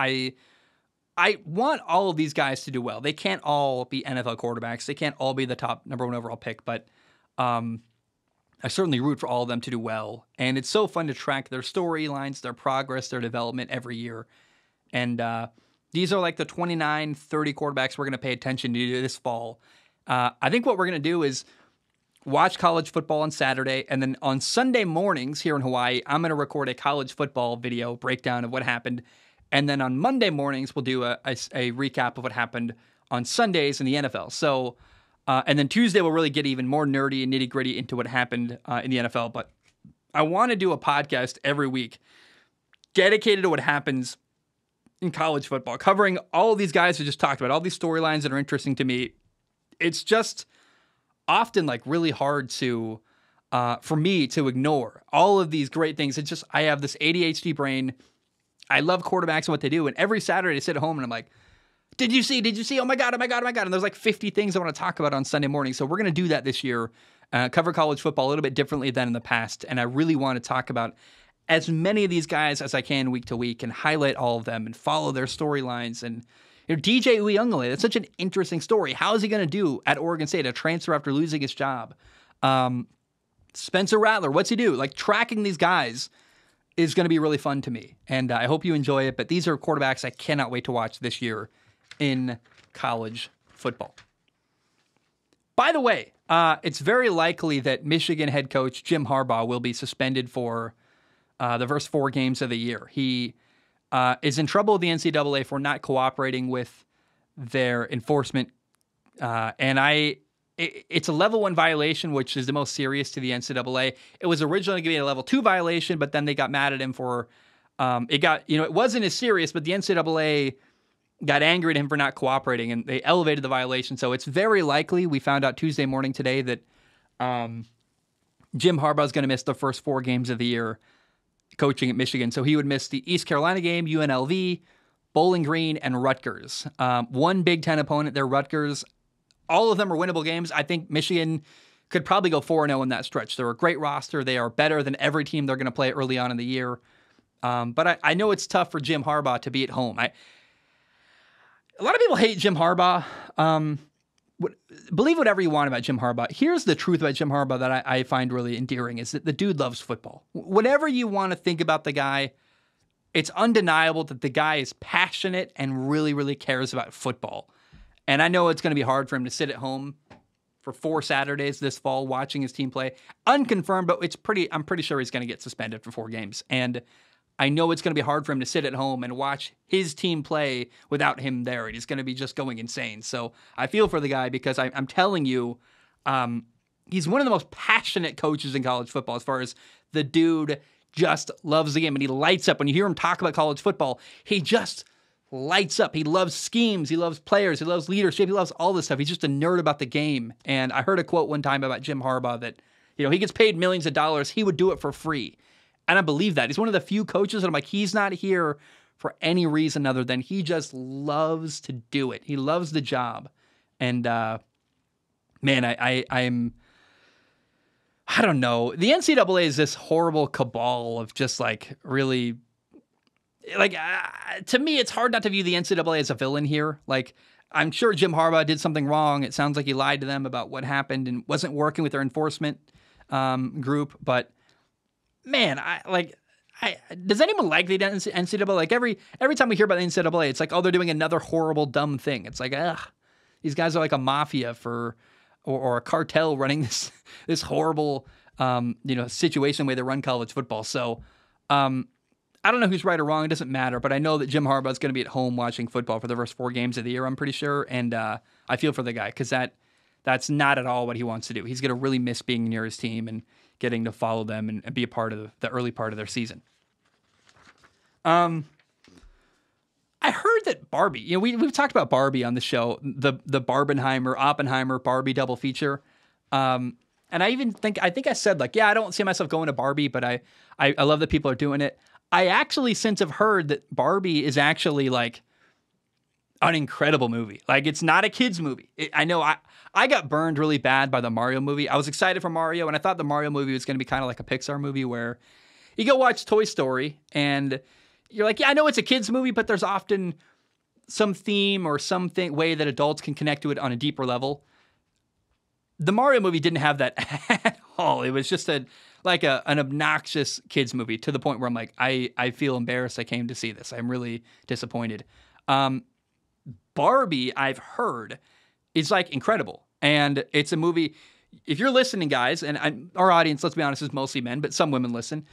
I want all of these guys to do well. They can't all be NFL quarterbacks. They can't all be the top number 1 overall pick, but I certainly root for all of them to do well. And it's so fun to track their storylines, their progress, their development every year. And these are like the 29, 30 quarterbacks we're going to pay attention to this fall. I think what we're going to do is watch college football on Saturday, and then on Sunday mornings here in Hawaii, I'm going to record a college football video breakdown of what happened. And then on Monday mornings, we'll do a recap of what happened on Sundays in the NFL. So, and then Tuesday, we'll really get even more nerdy and nitty gritty into what happened in the NFL. But I want to do a podcast every week dedicated to what happens in college football, covering all of these guys we just talked about, all these storylines that are interesting to me. It's just often like really hard to, for me to ignore all of these great things. It's just, I have this ADHD brain. I love quarterbacks and what they do. And every Saturday I sit at home and I'm like, did you see? Oh my God. And there's like 50 things I want to talk about on Sunday morning. So we're going to do that this year, cover college football a little bit differently than in the past. And I really want to talk about as many of these guys as I can week to week and highlight all of them and follow their storylines. And DJ Uiagalelei, that's such an interesting story. How is he going to do at Oregon State, a transfer after losing his job? Spencer Rattler, what's he do? Like tracking these guys is going to be really fun to me. And I hope you enjoy it. But these are quarterbacks I cannot wait to watch this year in college football. By the way, it's very likely that Michigan head coach Jim Harbaugh will be suspended for the first 4 games of the year. He is in trouble with the NCAA for not cooperating with their enforcement. It's a level 1 violation, which is the most serious to the NCAA. It was originally going to be a level 2 violation, but then they got mad at him for, it wasn't as serious, but the NCAA got angry at him for not cooperating and they elevated the violation. So it's very likely, we found out Tuesday morning today, that Jim Harbaugh is going to miss the first 4 games of the year coaching at Michigan. So he would miss the East Carolina game, UNLV, Bowling Green, and Rutgers. 1 Big Ten opponent there, Rutgers. All of them are winnable games. I think Michigan could probably go 4-0 in that stretch. They're a great roster. They are better than every team they're going to play early on in the year. But I know it's tough for Jim Harbaugh to be at home. A lot of people hate Jim Harbaugh. Believe whatever you want about Jim Harbaugh. Here's the truth about Jim Harbaugh that I find really endearing is that the dude loves football. Whatever you want to think about the guy, it's undeniable that the guy is passionate and really, really cares about football. And I know it's going to be hard for him to sit at home for 4 Saturdays this fall watching his team play. Unconfirmed, but I'm pretty sure he's going to get suspended for 4 games. And I know it's going to be hard for him to sit at home and watch his team play without him there. He's going to be just going insane. So I feel for the guy because I'm telling you, he's one of the most passionate coaches in college football as far as the dude just loves the game and he lights up. When you hear him talk about college football, he just lights up. He loves schemes. He loves players. He loves leadership. He loves all this stuff. He's just a nerd about the game. And I heard a quote one time about Jim Harbaugh that, he gets paid millions of dollars. He would do it for free. And I believe that. He's one of the few coaches that I'm like, he's not here for any reason other than he just loves to do it. He loves the job. And, man, I don't know. The NCAA is this horrible cabal of just like really, like, to me, it's hard not to view the NCAA as a villain here. Like, I'm sure Jim Harbaugh did something wrong. It sounds like he lied to them about what happened and wasn't working with their enforcement group. But man, does anyone like the NCAA? Like every time we hear about the NCAA, it's like, oh, they're doing another horrible, dumb thing. It's like, these guys are like a mafia or a cartel running this horrible, situation where they run college football. So, I don't know who's right or wrong. It doesn't matter. But I know that Jim Harbaugh is going to be at home watching football for the first 4 games of the year. I'm pretty sure, and I feel for the guy because that's not at all what he wants to do. He's going to really miss being near his team and getting to follow them and be a part of the early part of their season. I heard that Barbie, we've talked about Barbie on the show, the Oppenheimer Barbie double feature. And I think I said like, yeah, I don't see myself going to Barbie, but I love that people are doing it. I actually since have heard that Barbie is actually like an incredible movie. Like it's not a kid's movie. I know I got burned really bad by the Mario movie. I was excited for Mario and I thought the Mario movie was going to be kind of like a Pixar movie where you go watch Toy Story and you're like, yeah, I know it's a kid's movie, but there's often theme or something way that adults can connect to it on a deeper level. The Mario movie didn't have that at all. It was just an obnoxious kids movie to the point where I'm like, I feel embarrassed I came to see this. I'm really disappointed. Barbie, I've heard, is like incredible. And it's a movie, if you're listening, guys, and our audience, let's be honest, is mostly men, but some women listen.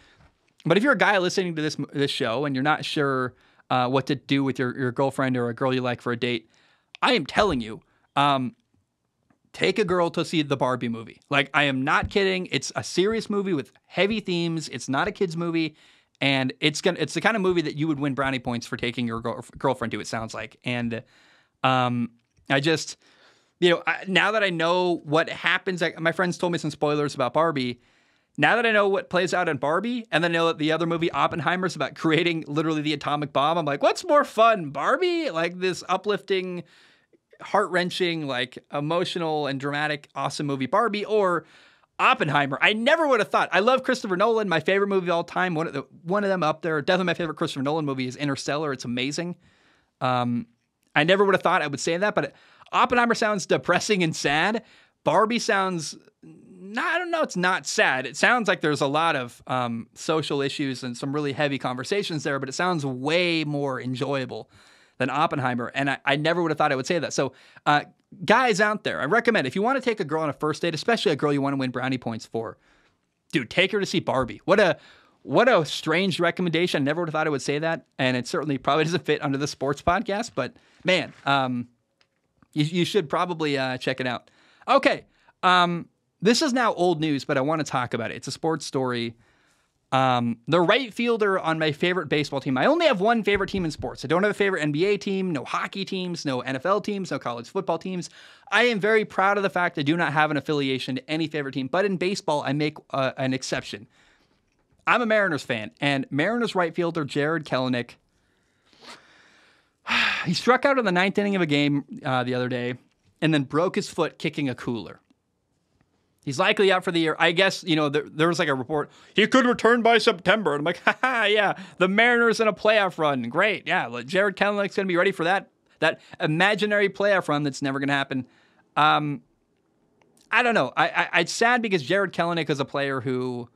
But if you're a guy listening to this show and you're not sure what to do with your girlfriend or a girl you like for a date, I am telling you, take a girl to see the Barbie movie. Like, I am not kidding. It's a serious movie with heavy themes. It's not a kid's movie. And it's the kind of movie that you would win brownie points for taking your girlfriend to, it sounds like. And I just, now that I know what happens, my friends told me some spoilers about Barbie. Now that I know what plays out in Barbie, and then I know that the other movie, Oppenheimer's about creating literally the atomic bomb, I'm like, what's more fun, Barbie? Like this uplifting, heart-wrenching, like emotional and dramatic, awesome movie Barbie, or Oppenheimer. I never would have thought. I love Christopher Nolan, my favorite movie of all time. One of them up there. Definitely my favorite Christopher Nolan movie is Interstellar. It's amazing. I never would have thought I would say that, but Oppenheimer sounds depressing and sad. Barbie sounds, I don't know, it's not sad. It sounds like there's a lot of social issues and some really heavy conversations there, but it sounds way more enjoyable than Oppenheimer. And I never would have thought I would say that. So guys out there, I recommend, if you want to take a girl on a first date, especially a girl you want to win brownie points for, dude, take her to see Barbie. What a strange recommendation. I never would have thought I would say that. And it certainly probably doesn't fit under the sports podcast, but man, you should probably check it out. Okay. This is now old news, but I want to talk about it. It's a sports story. The right fielder on my favorite baseball team. I only have one favorite team in sports. I don't have a favorite NBA team, no hockey teams, no NFL teams, no college football teams. I am very proud of the fact I do not have an affiliation to any favorite team, but in baseball, I make an exception. I'm a Mariners fan, and Mariners right fielder Jarred Kelenic, he struck out in the ninth inning of a game the other day and then broke his foot kicking a cooler. He's likely out for the year. I guess, there was like a report, he could return by September. And I'm like, haha, yeah, the Mariners in a playoff run. Great. Yeah, Jarred Kelenic's going to be ready for that imaginary playoff run that's never going to happen. I don't know. It's sad because Jarred Kelenic is a player who,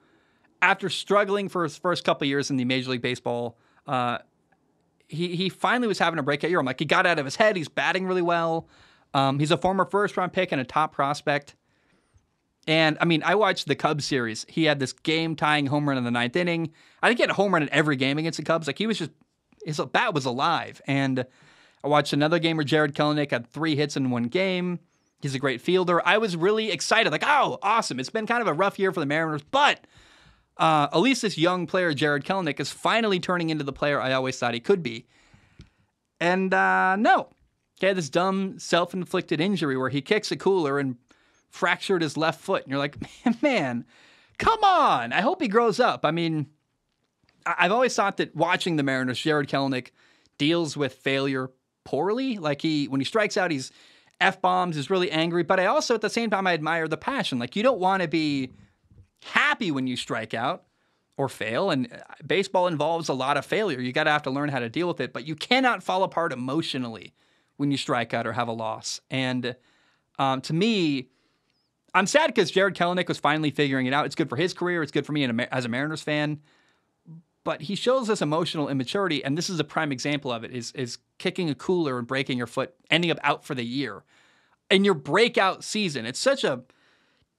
after struggling for his first couple of years in the Major League Baseball, he finally was having a breakout year. I'm like, he got out of his head. He's batting really well. He's a former first-round pick and a top prospect. And, I mean, I watched the Cubs series. He had this game-tying home run in the ninth inning. I think he had a home run in every game against the Cubs. Like, his bat was alive. And I watched another game where Jarred Kelenic had 3 hits in one game. He's a great fielder. I was really excited. Like, oh, awesome. It's been kind of a rough year for the Mariners, but at least this young player, Jarred Kelenic, is finally turning into the player I always thought he could be. And no. He had this dumb self-inflicted injury where he kicks a cooler and fractured his left foot. And you're like, man, come on. I hope he grows up. I mean, I've always thought that watching the Mariners, Jarred Kelenic deals with failure poorly. Like when he strikes out, he's F-bombs, is really angry. But I also, at the same time, I admire the passion. Like, you don't want to be happy when you strike out or fail. And baseball involves a lot of failure. You got to have to learn how to deal with it. But you cannot fall apart emotionally when you strike out or have a loss. And to me, I'm sad because Jarred Kelenic was finally figuring it out. It's good for his career. It's good for me as a Mariners fan. But he shows this emotional immaturity, and this is a prime example of it, is kicking a cooler and breaking your foot, ending up out for the year. In your breakout season, it's such a,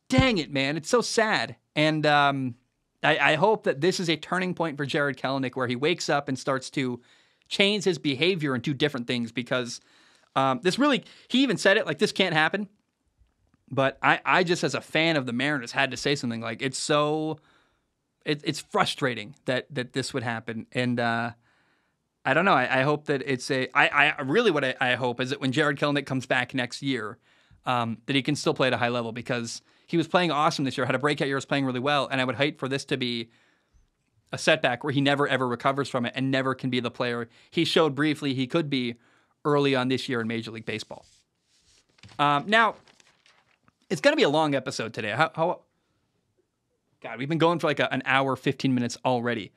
dang it, man. It's so sad. And I hope that this is a turning point for Jarred Kelenic where he wakes up and starts to change his behavior and do different things because this really, he even said it, like, this can't happen. But I just, as a fan of the Mariners, had to say something like, it's it's frustrating that this would happen. And I don't know. I hope that it's I really what I hope is that when Jarred Kelenic comes back next year, that he can still play at a high level because he was playing awesome this year, had a breakout year, was playing really well. And I would hate for this to be a setback where he never ever recovers from it and never can be the player he showed briefly he could be early on this year in Major League Baseball. Now, it's going to be a long episode today. How? God, we've been going for like an hour, 15 minutes already.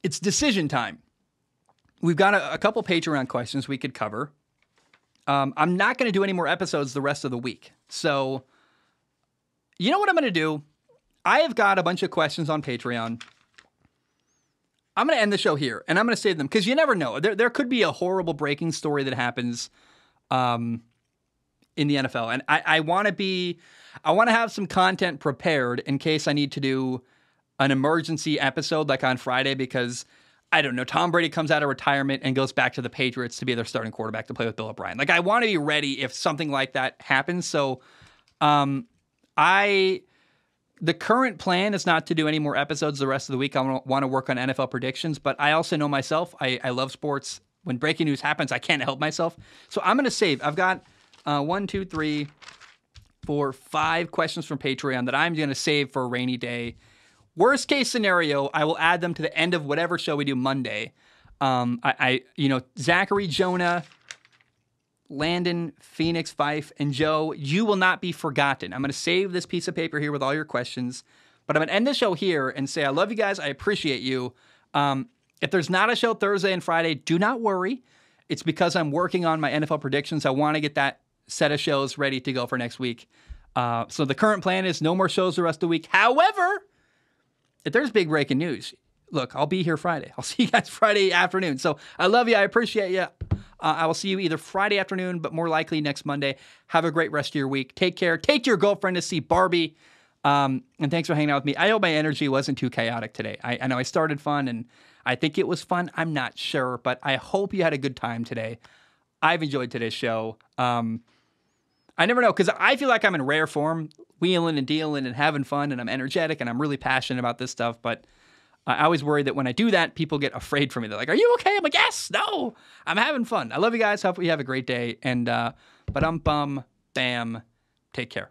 It's decision time. we've got a couple Patreon questions we could cover. I'm not going to do any more episodes the rest of the week. So, you know what I'm going to do? I have got a bunch of questions on Patreon. I'm going to end the show here, and I'm going to save them, because you never know. There could be a horrible breaking story that happens in the NFL. And I want to have some content prepared in case I need to do an emergency episode like on Friday, because I don't know, Tom Brady comes out of retirement and goes back to the Patriots to be their starting quarterback to play with Bill O'Brien. Like, I want to be ready if something like that happens. So, the current plan is not to do any more episodes the rest of the week. I want to work on NFL predictions, but I also know myself. I love sports. When breaking news happens, I can't help myself. So I'm going to save. I've got 1, 2, 3, 4, 5 questions from Patreon that I'm going to save for a rainy day. Worst case scenario, I will add them to the end of whatever show we do Monday. Zachary, Jonah, Landon, Phoenix, Fife, and Joe, you will not be forgotten. I'm going to save this piece of paper here with all your questions, but I'm going to end the show here and say I love you guys. I appreciate you. If there's not a show Thursday and Friday, do not worry. It's because I'm working on my NFL predictions. I want to get that set of shows ready to go for next week. So the current plan is no more shows the rest of the week. However, if there's big breaking news, look, I'll be here Friday. I'll see you guys Friday afternoon. So I love you. I appreciate you. I will see you either Friday afternoon, but more likely next Monday. Have a great rest of your week. Take care. Take your girlfriend to see Barbie. And thanks for hanging out with me. I hope my energy wasn't too chaotic today. I know I started fun, and I think it was fun. I'm not sure, but I hope you had a good time today. I've enjoyed today's show. I never know, because I feel like I'm in rare form, wheeling and dealing and having fun, and I'm energetic, and I'm really passionate about this stuff, but I always worry that when I do that, people get afraid for me. They're like, are you okay? I'm like, yes, no, I'm having fun. I love you guys. Hope you have a great day. And bam, take care.